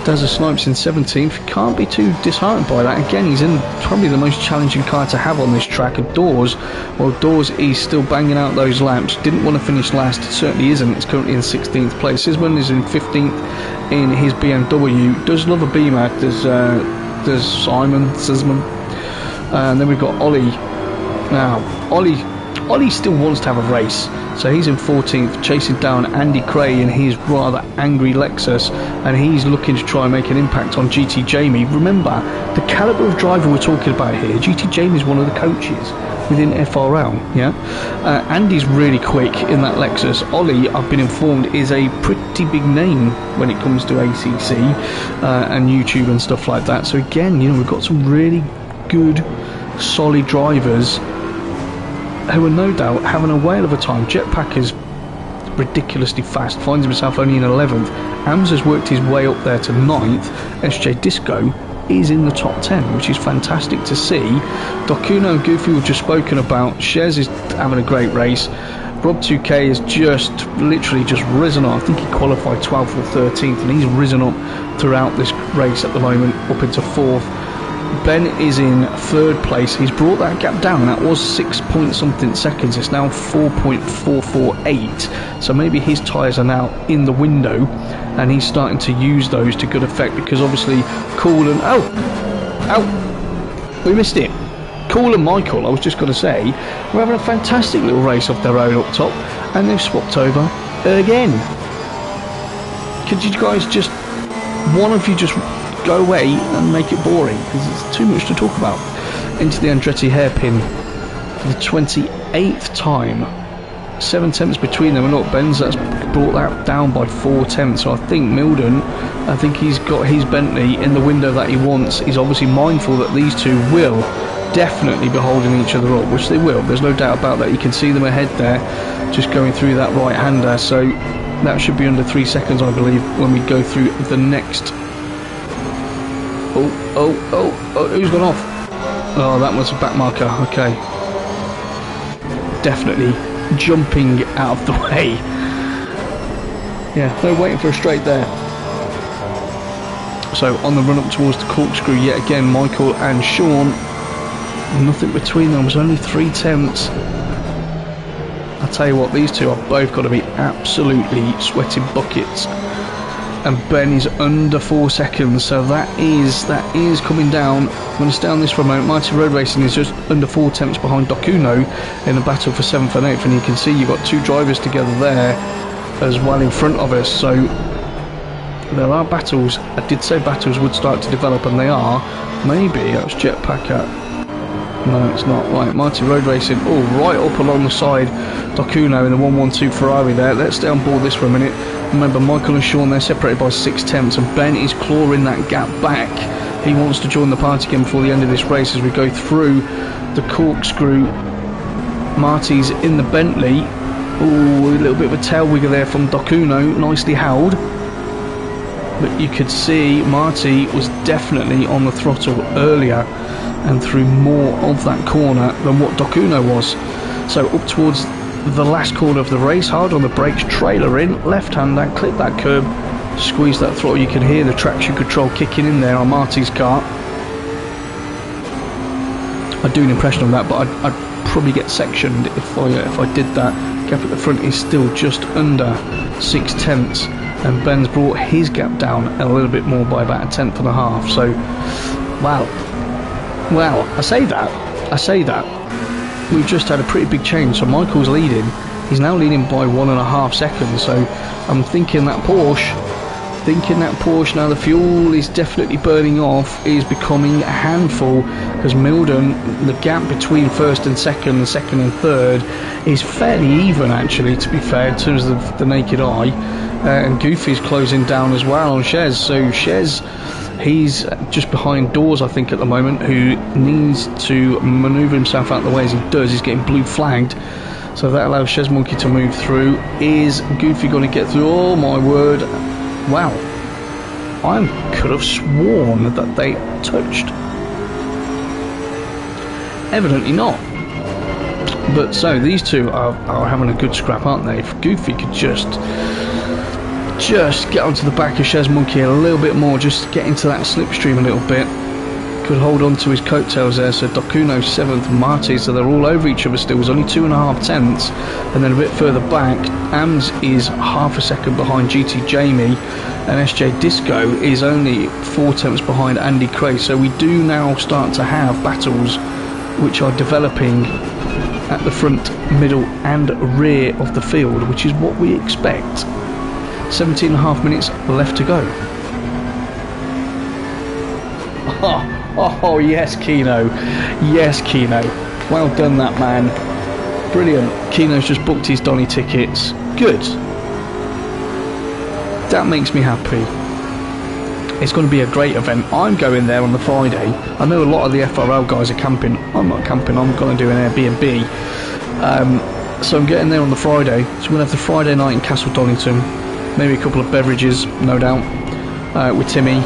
of Snipes in 17th. Can't be too disheartened by that. Again, he's in probably the most challenging car to have on this track. And Dawes, well, Dawes is still banging out those laps. Didn't want to finish last, it certainly isn't. It's currently in 16th place. Sisman is in 15th in his BMW. Does love a Beamer. There's Simon Sisman, and then we've got Ollie. Now Ollie still wants to have a race, so he's in 14th, chasing down Andy Cray in his rather angry Lexus, and he's looking to try and make an impact on GT Jamie. Remember, the calibre of driver we're talking about here, GT Jamie is one of the coaches within FRL, yeah? Andy's really quick in that Lexus. Ollie, I've been informed, is a pretty big name when it comes to ACC and YouTube and stuff like that. So again, you know, we've got some really good solid drivers who are no doubt having a whale of a time. Jetpack is ridiculously fast, finds himself only in 11th. AMS has worked his way up there to 9th. SJ Disco is in the top 10, which is fantastic to see. Dokuno and Goofy we've just spoken about. Shez is having a great race. Rob2K has just literally just risen up. I think he qualified 12th or 13th, and he's risen up throughout this race at the moment, up into 4th. Ben is in 3rd place. He's brought that gap down. That was 6 point something seconds. It's now 4.448. So maybe his tyres are now in the window, and he's starting to use those to good effect, because obviously Cool and we missed it. Cool and Michael, I was just going to say, we're having a fantastic little race off their own up top, and they've swapped over again. Could you guys just, one of you just go away and make it boring, because it's too much to talk about. Into the Andretti hairpin for the 28th time. 7 tenths between them, and look, Ben's that's brought that down by 4 tenths. So I think Milden, I think he's got his Bentley in the window that he wants. He's obviously mindful that these two will definitely be holding each other up, which they will. There's no doubt about that. You can see them ahead there, just going through that right-hander. So that should be under 3 seconds, I believe, when we go through the next. Oh, who's gone off? Oh, that was a back marker. Okay. Definitely jumping out of the way. Yeah, no waiting for a straight there. So on the run up towards the corkscrew yet again, Michael and Sean, nothing between them, it was only 3 tenths. I tell you what, these two have both got to be absolutely sweating buckets. And Ben is under 4 seconds, so that is coming down. I'm going to stay on this for a moment. Mighty Road Racing is just under 4 tenths behind Dokuno in a battle for 7th and 8th, and you can see you've got 2 drivers together there as well in front of us. So there are battles. I did say battles would start to develop, and they are. Maybe that was Jetpack at. No, it's not. Right, Mighty Road Racing. Oh, right up along the side. Dokuno in the 112 Ferrari there. Let's stay on board this for a minute. Remember, Michael and Sean, they're separated by 6 tenths, and Ben is clawing that gap back. He wants to join the party again before the end of this race as we go through the corkscrew. Marty's in the Bentley. Oh, a little bit of a tail wigger there from Dokuno, nicely held. But you could see Marty was definitely on the throttle earlier and through more of that corner than what Dokuno was. So up towards the last corner of the race, hard on the brakes, trailer in, left-hander, clip that curb, squeeze that throttle. You can hear the traction control kicking in there on Marty's car. I'd do an impression of that, but I'd probably get sectioned if I did that. Gap at the front is still just under 6 tenths, and Ben's brought his gap down a little bit more by about 1.5 tenths. So, wow. Well, I say that. We've just had a pretty big change. So Michael's leading. He's now leading by 1.5 seconds. So I'm thinking that Porsche now the fuel is definitely burning off, is becoming a handful, because Milden, the gap between 1st and 2nd and 2nd and 3rd is fairly even, actually, to be fair, in terms of the naked eye. And Goofy's closing down as well on Shez. So Shez, he's just behind Doors, I think, at the moment, who needs to manoeuvre himself out of the way. As he does, he's getting blue flagged. So that allows Shez Monkey to move through. Is Goofy going to get through? Oh my word. Wow. I could have sworn that they touched. Evidently not. But so these two are having a good scrap, aren't they? If Goofy could just get onto the back of Shez Monkey a little bit more, just get into that slipstream a little bit, could hold on to his coattails there. So Dokuno 7th, Marty, so they're all over each other still. It was only 2.5 tenths, and then a bit further back AMS is half a second behind GT Jamie, and SJ Disco is only 4 tenths behind Andy Cray. So we do now start to have battles which are developing at the front, middle and rear of the field, which is what we expect. 17.5 minutes left to go. Oh yes, Keno. Yes, Keno. Well done, that man. Brilliant. Keno's just booked his Donny tickets. Good. That makes me happy. It's going to be a great event. I'm going there on the Friday. I know a lot of the FRL guys are camping. I'm not camping, I'm going to do an Airbnb. So I'm getting there on the Friday. So we're going to have the Friday night in Castle Donington. Maybe a couple of beverages, no doubt, with Timmy.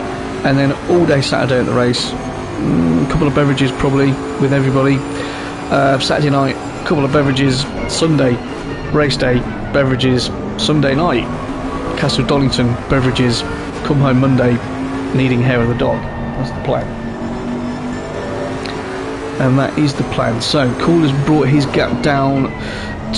And then all day Saturday at the race. A couple of beverages probably with everybody. Saturday night, a couple of beverages. Sunday, race day, beverages. Sunday night, Castle Donington, beverages. Come home Monday, needing hair of the dog. That's the plan. And that is the plan. So Cool has brought his gap down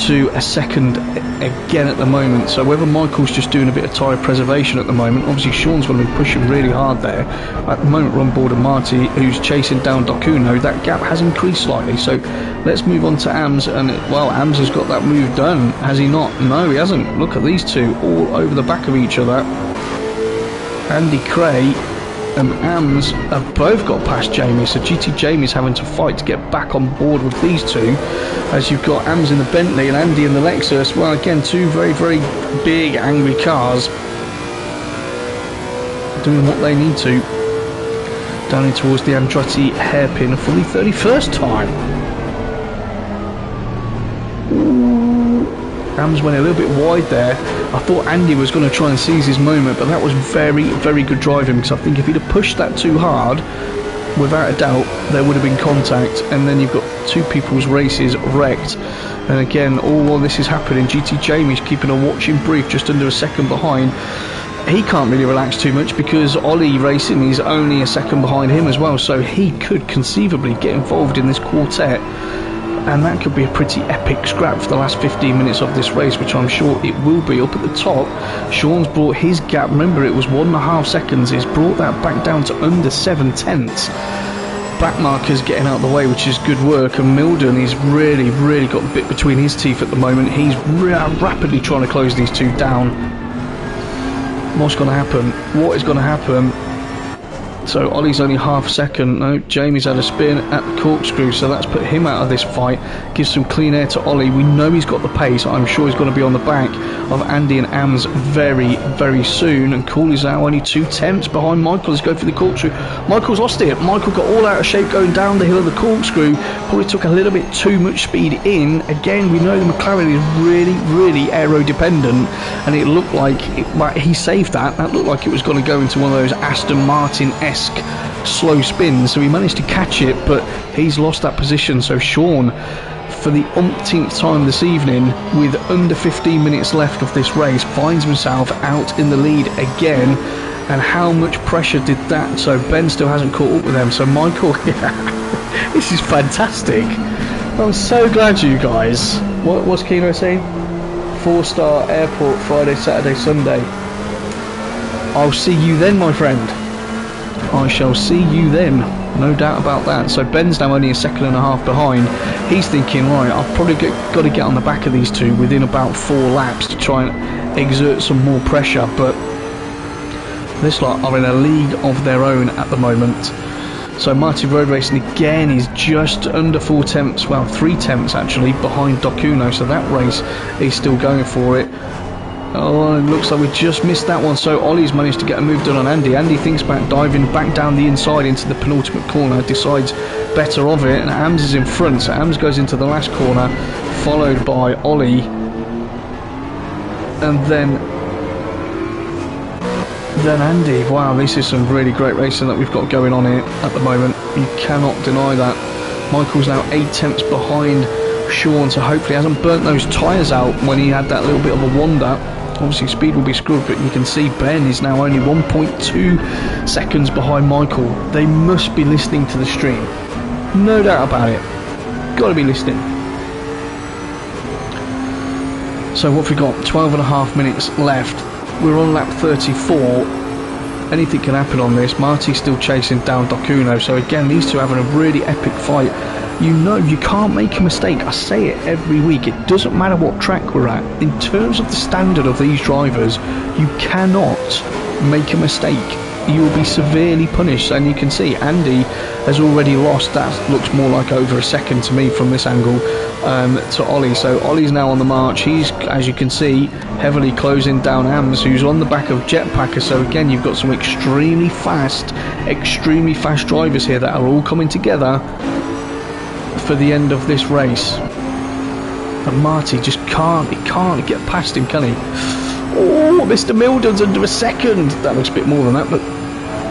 to a second again at the moment. So whether Michael's just doing a bit of tyre preservation at the moment, obviously Sean's going to be pushing really hard there. At the moment we're on board of Marty, who's chasing down Dokuno. That gap has increased slightly. So let's move on to AMS, and well, AMS has got that move done, has he not? No, he hasn't. Look at these two all over the back of each other. Andy Cray and AMS have both got past Jamie, so GT Jamie's having to fight to get back on board with these two, as you've got AMS in the Bentley and Andy in the Lexus. Well, again, two very, very big, angry cars doing what they need to, down in towards the Andretti hairpin for the 31st time. AMS went a little bit wide there. I thought Andy was going to try and seize his moment, but that was very, very good driving, because I think if he'd have pushed that too hard, without a doubt, there would have been contact, and then you've got two people's races wrecked. And again, all while this is happening, GT Jamie's keeping a watching brief, just under a second behind. He can't really relax too much because Ollie Racing is only a second behind him as well, so he could conceivably get involved in this quartet. And that could be a pretty epic scrap for the last 15 minutes of this race, which I'm sure it will be. Up at the top, Sean's brought his gap, remember it was 1.5 seconds, he's brought that back down to under 7/10. Backmarker's getting out of the way, which is good work, and Milden, he's really, really got a bit between his teeth at the moment. He's rapidly trying to close these two down. What's going to happen? What is going to happen? So Ollie's only half a second. No, Jamie's had a spin at the corkscrew, so that's put him out of this fight. Gives some clean air to Ollie. We know he's got the pace. I'm sure he's going to be on the back of Andy and AMS very, very soon. And Cool is now only 2 tenths behind Michael. Let's go for the corkscrew. Michael's lost it. Michael got all out of shape going down the hill of the corkscrew. Probably took a little bit too much speed in. Again, we know the McLaren is really, really aero dependent, and it looked like he saved that. That looked like it was going to go into one of those Aston Martin-esque slow spins, so he managed to catch it, but he's lost that position. So Sean, for the umpteenth time this evening, with under 15 minutes left of this race, finds himself out in the lead again. And how much pressure did that? So Ben still hasn't caught up with them. So Michael, yeah, this is fantastic. I'm so glad you guys. What's Kino saying? 4-star airport Friday, Saturday, Sunday. I'll see you then, my friend. I shall see you then, no doubt about that. So Ben's now only a second and a half behind. He's thinking, right, I've probably got to get on the back of these two within about 4 laps to try and exert some more pressure, but this lot are in a league of their own at the moment. So Marty Road Racing again is just under 4 tenths, well 3 tenths actually, behind Dokuno, so that race is still going for it. Oh, it looks like we just missed that one. So Ollie's managed to get a move done on Andy. Andy thinks about diving back down the inside into the penultimate corner, decides better of it, and AMS is in front. So AMS goes into the last corner, followed by Ollie, and then Andy. Wow, this is some really great racing that we've got going on here at the moment. You cannot deny that. Michael's now 8 tenths behind Sean, so hopefully he hasn't burnt those tyres out when he had that little bit of a wander. Obviously speed will be screwed, but you can see Ben is now only 1.2 seconds behind Michael. They must be listening to the stream, no doubt about it. Got to be listening. So what have we got? 12.5 minutes left. We're on lap 34. Anything can happen on this. Marty's still chasing down Dokuno, so again these two having a really epic fight. You know you can't make a mistake. I say it every week. It doesn't matter what track we're at. In terms of the standard of these drivers, you cannot make a mistake. You will be severely punished. And you can see Andy has already lost. That looks more like over a second to me from this angle to Ollie. So Ollie's now on the march. He's, as you can see, heavily closing down AMS, who's on the back of Jetpacker. So again, you've got some extremely fast drivers here that are all coming together for the end of this race. And Marty just can't get past him, can he? Oh, Mr. Milden's under a second. That looks a bit more than that, but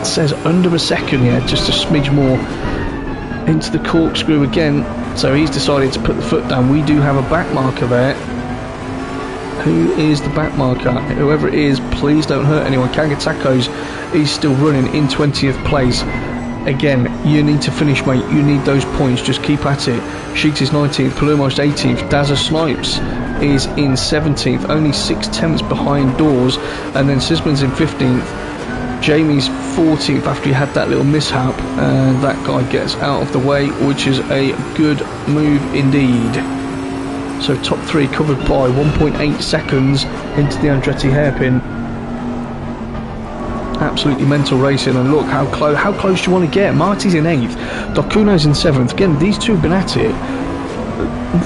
it says under a second, yeah, just a smidge more into the corkscrew again. So he's decided to put the foot down. We do have a back marker there. Who is the back marker? Whoever it is, please don't hurt anyone. Kagatacos is still running in 20th place. Again, you need to finish, mate. You need those points. Just keep at it. Sheets is 19th, Palermo's 18th, Dazza Snipes is in 17th, only 6/10 behind Doors, and then Sisman's in 15th. Jamie's 14th after he had that little mishap, and that guy gets out of the way, which is a good move indeed. So top three covered by 1.8 seconds into the Andretti hairpin. Absolutely mental racing, and look how close do you want to get? Marty's in 8th, Dokuno's in 7th. Again, these two have been at it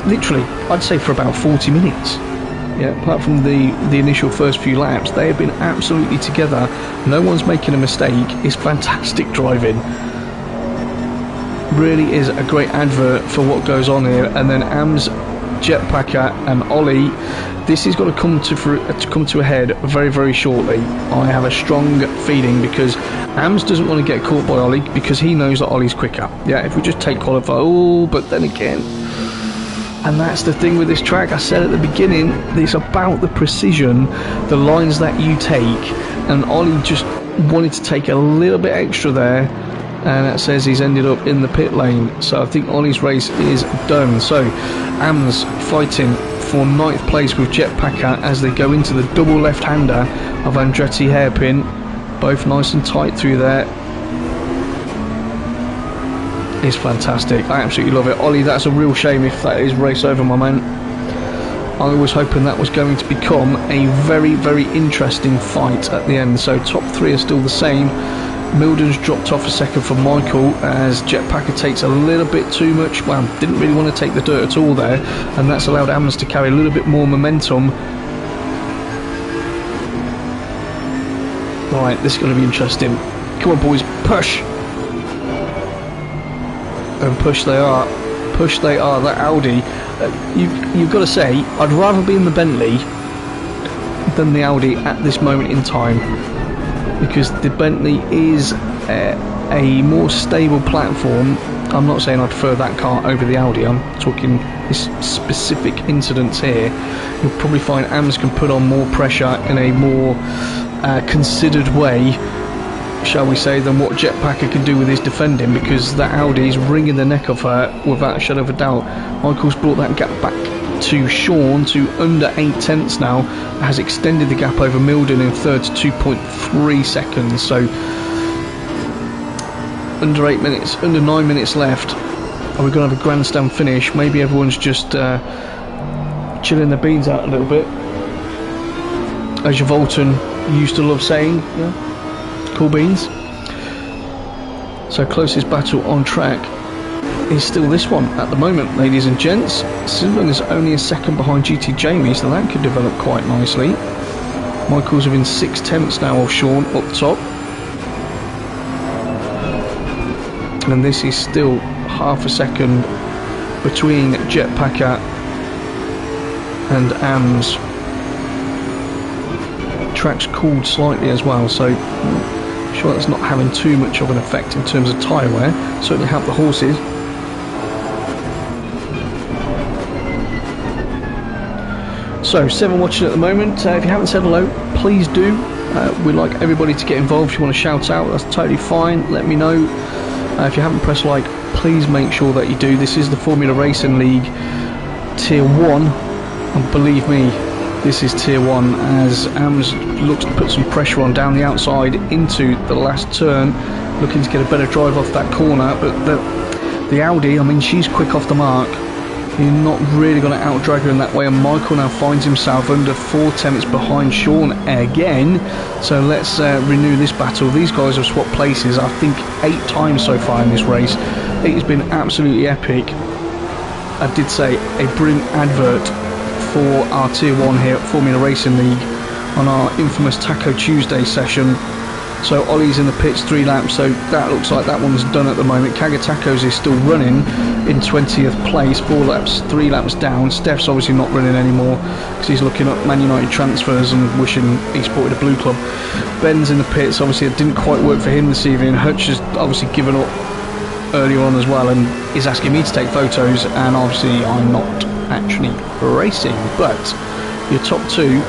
literally, I'd say, for about 40 minutes. Yeah, apart from the initial first few laps, they have been absolutely together. No one's making a mistake. It's fantastic driving. Really is a great advert for what goes on here. And then AMS, Jetpacker and Ollie, this is going to come to a head very, very shortly. I have a strong feeling, because AMS doesn't want to get caught by Ollie because he knows that Ollie's quicker. Yeah, if we just take qualify, oh, but then again, and that's the thing with this track. I said at the beginning, it's about the precision, the lines that you take, and Ollie just wanted to take a little bit extra there, and it says he's ended up in the pit lane. So I think Ollie's race is done. So AMS fighting for 9th place with Jetpacker as they go into the double left-hander of Andretti hairpin. Both nice and tight through there. It's fantastic. I absolutely love it. Ollie, that's a real shame if that is race over, my man. I was hoping that was going to become a very, very interesting fight at the end. So top three are still the same. Milden's dropped off a second for Michael as Jetpacker takes a little bit too much. Well, didn't really want to take the dirt at all there, and that's allowed AMS to carry a little bit more momentum. Right, this is going to be interesting. Come on, boys, push! And push they are. Push they are. That Audi, you've got to say, I'd rather be in the Bentley than the Audi at this moment in time, because the Bentley is a more stable platform. I'm not saying I'd prefer that car over the Audi. I'm talking this specific incidents here. You'll probably find AMS can put on more pressure in a more considered way, shall we say, than what Jetpacker can do with his defending, because that Audi is wringing the neck of her without a shadow of a doubt. Michael's brought that gap back to Sean to under 8/10 now, has extended the gap over Milden in third to 2.3 seconds. So under 8 minutes, under 9 minutes left. Are we going to have a grandstand finish? Maybe everyone's just chilling their beans out a little bit, as Volton used to love saying. Yeah? Cool beans. So closest battle on track is still this one at the moment, ladies and gents. Sisman is only a second behind GT Jamie, so that could develop quite nicely. Michael's within 6/10 now of Sean up top, and this is still half a second between Jetpacker and AMS. Track's cooled slightly as well, so I'm sure that's not having too much of an effect in terms of tyre wear. Certainly help the horses. So 7 watching at the moment. If you haven't said hello, please do. We'd like everybody to get involved. If you want to shout out, that's totally fine. Let me know. If you haven't pressed like, please make sure that you do. This is the Formula Racing League Tier 1, and believe me, this is Tier 1, as AMS looks to put some pressure on down the outside into the last turn, looking to get a better drive off that corner. But the Audi, I mean, she's quick off the mark. You're not really going to outdrag her in that way, and Michael now finds himself under 4 tenths behind Sean again. So let's renew this battle. These guys have swapped places, I think 8 times so far in this race. It has been absolutely epic. I did say a brilliant advert for our Tier 1 here at Formula Racing League on our infamous Taco Tuesday session. So Ollie's in the pits, 3 laps, so that looks like that one's done at the moment. Kagatacos is still running in 20th place, 4 laps, 3 laps down. Steph's obviously not running anymore because he's looking at Man United transfers and wishing he supported a blue club. Ben's in the pits, obviously it didn't quite work for him this evening. Hutch has obviously given up earlier on as well and is asking me to take photos, and obviously I'm not actually racing. But your top 2,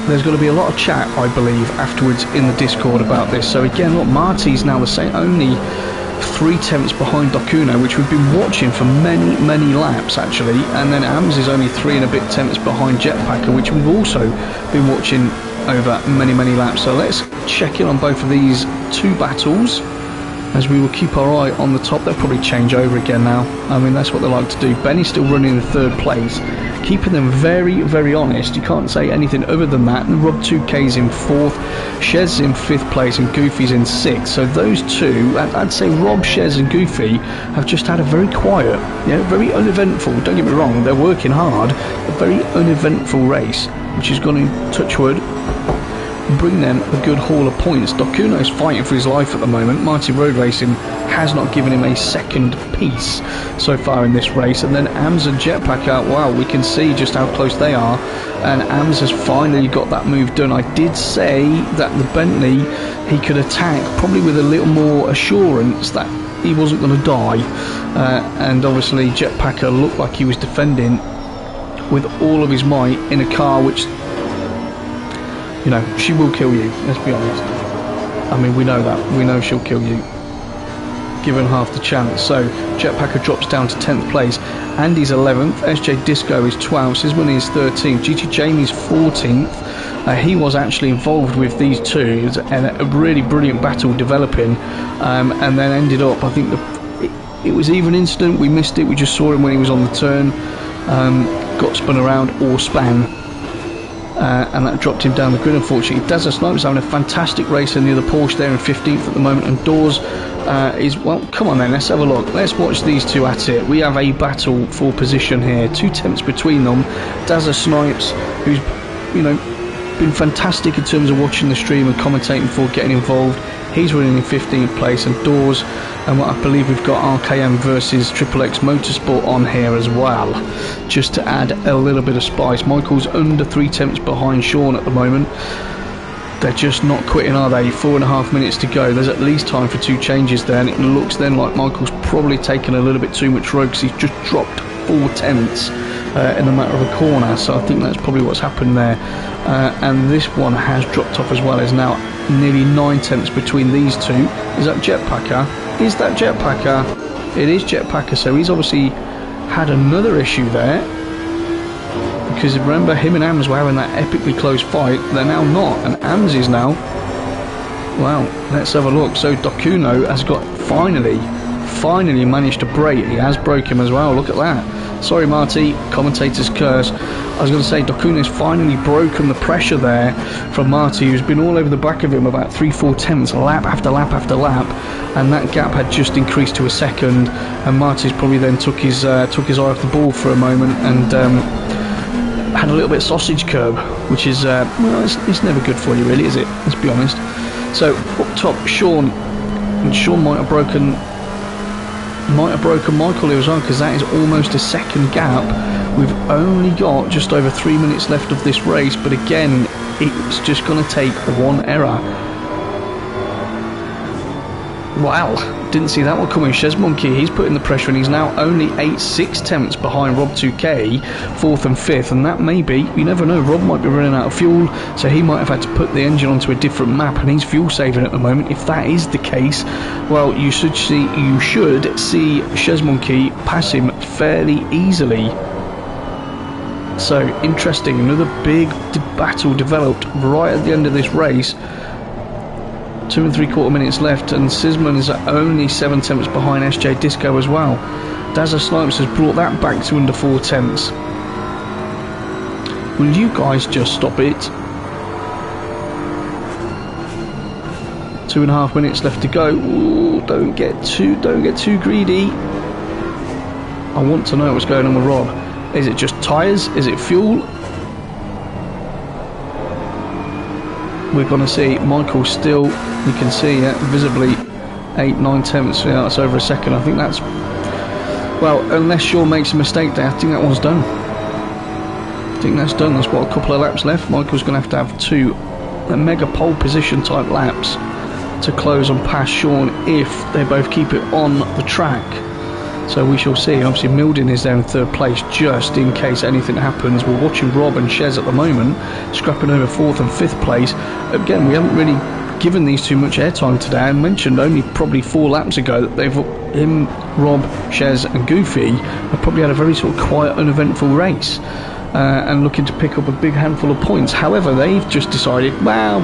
there's going to be a lot of chat, I believe, afterwards in the Discord about this. So again, look, Marty's now the same, only 3 tenths behind Laguna, which we've been watching for many laps actually, and then AMS is only 3 and a bit tenths behind Jetpacker, which we've also been watching over many laps. So let's check in on both of these 2 battles, as we will keep our eye on the top. They'll probably change over again now. I mean, that's what they like to do. Benny's still running in 3rd place, keeping them very honest. You can't say anything other than that. And Rob 2K's in 4th, Shez in 5th place, and Goofy's in 6th. So those 2, I'd say Rob, Shez and Goofy have just had a very quiet, very uneventful, don't get me wrong, they're working hard, a very uneventful race, which is going to, touch wood, bring them a good haul of points. Dokuno is fighting for his life at the moment. Marty Road Racing has not given him a second piece so far in this race. And then AMS and Jetpacker, wow, we can see just how close they are, and AMS has finally got that move done. I did say that the Bentley, he could attack probably with a little more assurance that he wasn't going to die, and obviously Jetpacker looked like he was defending with all of his might in a car which, you know, she will kill you, let's be honest. I mean, we know that. We know she'll kill you, given half the chance. So, Jetpacker drops down to 10th place. Andy's 11th. SJ Disco is 12th. Sisman is 13th. GT Jamie's 14th. He was actually involved with these 2. It was a really brilliant battle developing. And then ended up, I think, it was either an incident, we missed it, we just saw him when he was on the turn. Got spun around or span. And that dropped him down the grid, unfortunately. Dazza Snipes having a fantastic race in the other Porsche there in 15th at the moment, and Dawes is, well, come on then, let's have a look. Let's watch these 2 at it. We have a battle for position here, 2 tenths between them. Dazza Snipes, who's, you know, been fantastic in terms of watching the stream and commentating for getting involved. He's running in 15th place, and Dawes, and what I believe we've got RKM versus XXX Motorsport on here as well, just to add a little bit of spice. Michael's under 3 tenths behind Sean at the moment. They're just not quitting, are they? 4.5 minutes to go. There's at least time for 2 changes there, and it looks then like Michael's probably taken a little bit too much road because he's just dropped 4 tenths in the matter of a corner. So I think that's probably what's happened there. And this one has dropped off as well. Is now nearly 9 tenths between these 2. Is that Jetpacker? Is that Jetpacker? It is Jetpacker. So he's obviously had another issue there, because remember, him and AMS were having that epically close fight. They're now not, and AMS is now, wow, let's have a look. So Dokuno has got finally managed to break. He has broke him as well, look at that. Sorry Marty, commentator's curse. I was going to say, Dokuno's finally broken the pressure there from Marty, who's been all over the back of him about 3-4 tenths, lap after lap after lap, and that gap had just increased to a second, and Marty's probably then took his eye off the ball for a moment, and had a little bit of sausage curb, which is, well, it's never good for you really, is it? Let's be honest. So, up top, Sean, and Sean might have broken Michael here as well, because that is almost a second gap. We've only got just over 3 minutes left of this race, but again, it's just going to take 1 error. Wow, didn't see that one coming. Shez Monkey, he's putting the pressure, and he's now only 8-6 tenths behind Rob 2K, 4th and 5th, and that may be, you never know, Rob might be running out of fuel, so he might have had to put the engine onto a different map, and he's fuel saving at the moment. If that is the case, well, you should see Shez Monkey pass him fairly easily. So, interesting, another big battle developed right at the end of this race. 2 3/4 minutes left, and Sisman is only 7 tenths behind SJ Disco as well. Dazza Snipes has brought that back to under 4 tenths. Will you guys just stop it? 2.5 minutes left to go. Ooh, don't get too greedy. I want to know what's going on with Rob. Is it just tyres? Is it fuel? We're going to see. Michael still, you can see visibly 8-9 tenths. Yeah, that's over a second. I think that's, well, unless Sean makes a mistake there, I think that one's done. I think that's done. There's what, a couple of laps left. Michael's going to have 2 mega pole position type laps to close and pass Sean if they both keep it on the track. So we shall see. Obviously Milden is there in 3rd place just in case anything happens. We're watching Rob and Shez at the moment scrapping over 4th and 5th place. Again, we haven't really given these too much airtime today. I mentioned only probably 4 laps ago that him, Rob, Shez and Goofy have probably had a very sort of quiet, uneventful race and looking to pick up a big handful of points. However, they've just decided, well,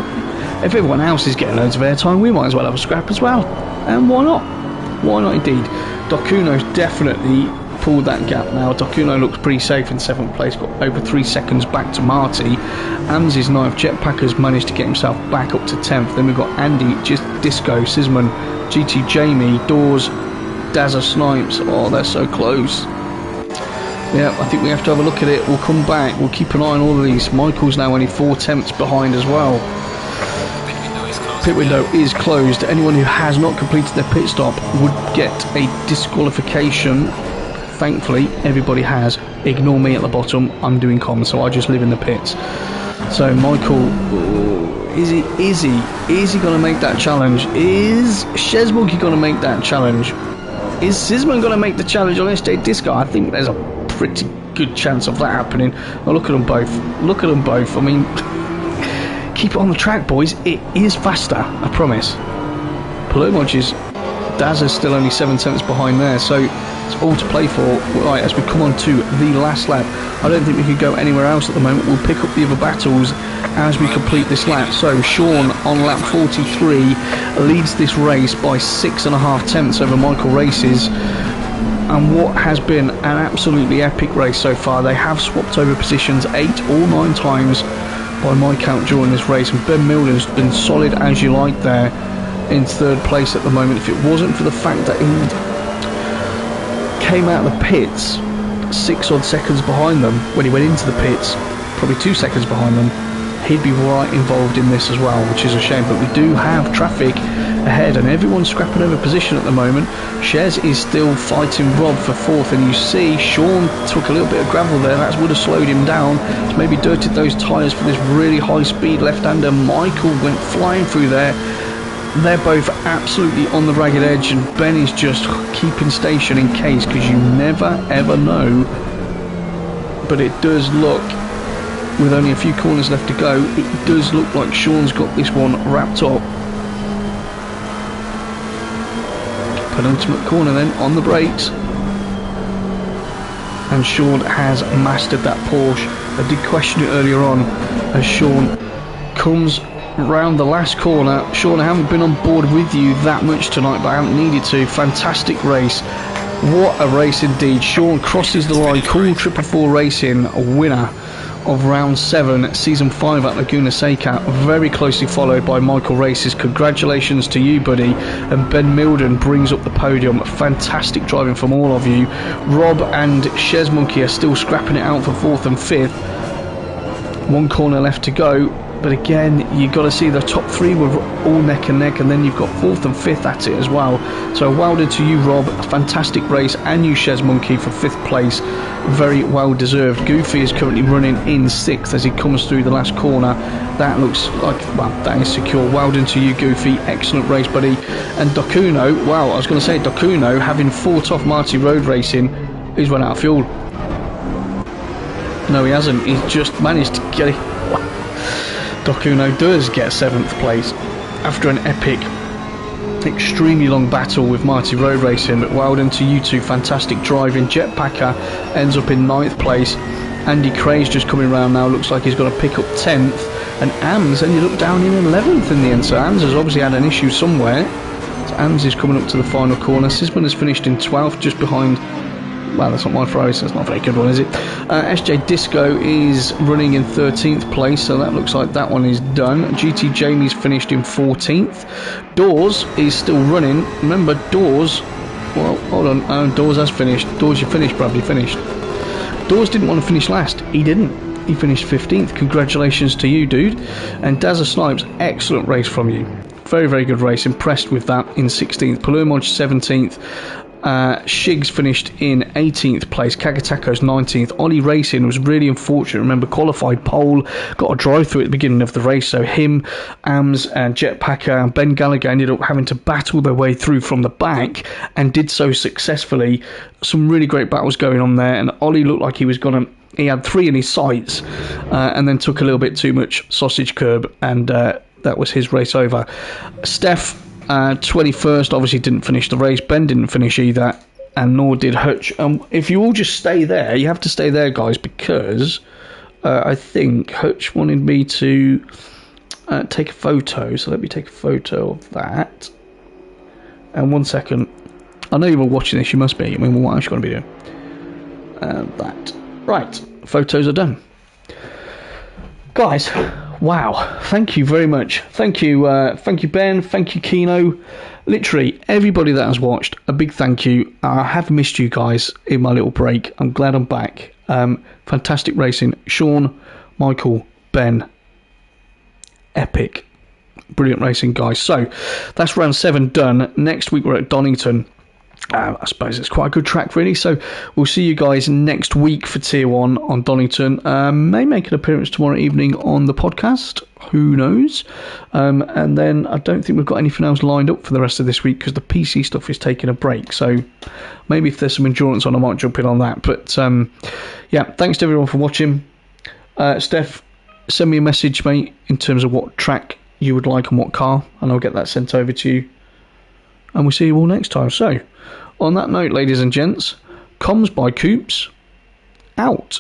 if everyone else is getting loads of airtime, we might as well have a scrap as well. And why not? Why not indeed? Dokuno's definitely pulled that gap now. Dokuno looks pretty safe in 7th place, got over 3 seconds back to Marty. Ams's 9th, Jetpacker's managed to get himself back up to 10th. Then we've got Andy, just Disco, Sisman, GT Jamie, Dawes, Dazza Snipes. Oh, they're so close. Yeah, I think we have to have a look at it. We'll come back, we'll keep an eye on all of these. Michael's now only 4 tenths behind as well. Pit window is closed. Anyone who has not completed their pit stop would get a disqualification. Thankfully, everybody has. Ignore me at the bottom. I'm doing comms, so I just live in the pits. So Michael, is he going to make that challenge? Is Shezmonkey going to make that challenge? Is Sisman going to make the challenge on SJ Disco? I think there's a pretty good chance of that happening. Oh, look at them both. Look at them both. I mean, keep it on the track, boys. It is faster, I promise. Palomoj is, Dazza's still only 7 tenths behind there, so it's all to play for. Right, as we come on to the last lap, I don't think we can go anywhere else at the moment. We'll pick up the other battles as we complete this lap. So Sean on lap 43 leads this race by 6.5 tenths over Michael Races. And what has been an absolutely epic race so far. They have swapped over positions 8 or 9 times by my count during this race, and Ben Milden's been solid as you like there in 3rd place at the moment. If it wasn't for the fact that he came out of the pits 6 odd seconds behind them when he went into the pits, probably 2 seconds behind them, he'd be right involved in this as well, which is a shame. But we do have traffic ahead and everyone's scrapping over position at the moment. Shez is still fighting Rob for 4th, and you see Sean took a little bit of gravel there. That would have slowed him down. It's maybe dirted those tyres for this really high speed left-hander. Michael went flying through there. They're both absolutely on the ragged edge, and Ben is just keeping station in case, because you never ever know. But it does look, with only a few corners left to go, it does look like Sean's got this one wrapped up. Penultimate corner then on the brakes, and Sean has mastered that Porsche. I did question it earlier on as Sean comes round the last corner. Sean, I haven't been on board with you that much tonight, but I haven't needed to. Fantastic race. What a race indeed. Sean crosses the line. Cool 444 Racing, a winner of round 7, season 5 at Laguna Seca, very closely followed by Michael Races. Congratulations to you, buddy. And Ben Milden brings up the podium. Fantastic driving from all of you. Rob and Shezmonkey are still scrapping it out for 4th and 5th. 1 corner left to go, but again, you've got to see the top 3 were all neck and neck, and then you've got 4th and 5th at it as well. So well done to you, Rob. A fantastic race, and you, Shezmonkey, for 5th place. Very well deserved. Goofy is currently running in 6th as he comes through the last corner. That looks like, well, that is secure. Well done to you, Goofy. Excellent race, buddy. And Dokuno, wow, I was going to say Dokuno, having fought off Marty Road Racing, he's run out of fuel. No, he hasn't. He's just managed to get it. Dokuno does get 7th place after an epic, extremely long battle with Marty Road Racing. But well done to you two. Fantastic driving. Jetpacker ends up in 9th place. Andy Cray's just coming around now. Looks like he's going to pick up 10th. And Ams ended up down in 11th in the end. So Ams has obviously had an issue somewhere. So Ams is coming up to the final corner. Sisman has finished in 12th, just behind Well, that's not my throw, so it's not a very good one, is it? SJ Disco is running in 13th place, so that looks like that one is done. GT Jamie's finished in 14th. Doors is still running. Remember, Doors... Well, hold on. Doors has finished. Doors, you finished, bruv. You finished. Doors didn't want to finish last. He didn't. He finished 15th. Congratulations to you, dude. And Dazza Snipes, excellent race from you. Very, very good race. Impressed with that in 16th. Palumoj 17th. Shigs finished in 18th place. Kagatako's 19th. Ollie Racing was really unfortunate. Remember, qualified pole, got a drive through at the beginning of the race, so him, Ams and Jetpacker and Ben Gallagher ended up having to battle their way through from the back and did so successfully. Some really great battles going on there, and Ollie looked like he was gonna... He had 3 in his sights and then took a little bit too much sausage curb, and that was his race over. Steph 21st, obviously didn't finish the race. Ben didn't finish either, and nor did Hutch. If you all just stay there, you have to stay there, guys, because I think Hutch wanted me to take a photo, so let me take a photo of that. And 1 second, I know you're all watching this, you must be. I mean, what else are you going to be doing? That. Right, photos are done. Guys, wow, thank you very much. Thank you Ben, thank you Kino. Literally everybody that has watched, a big thank you. I have missed you guys in my little break. I'm glad I'm back. Fantastic racing. Sean, Michael, Ben, epic, brilliant racing, guys. So that's round 7 done. Next week we're at Donington. I suppose it's quite a good track, really. So we'll see you guys next week for Tier 1 on Donington. May make an appearance tomorrow evening on the podcast. Who knows? And then I don't think we've got anything else lined up for the rest of this week because the PC stuff is taking a break. So maybe if there's some endurance on, I might jump in on that. But yeah, thanks to everyone for watching. Steph, send me a message, mate, in terms of what track you would like and what car, and I'll get that sent over to you. And we'll see you all next time. So, on that note, ladies and gents, COMMS by Coops, out.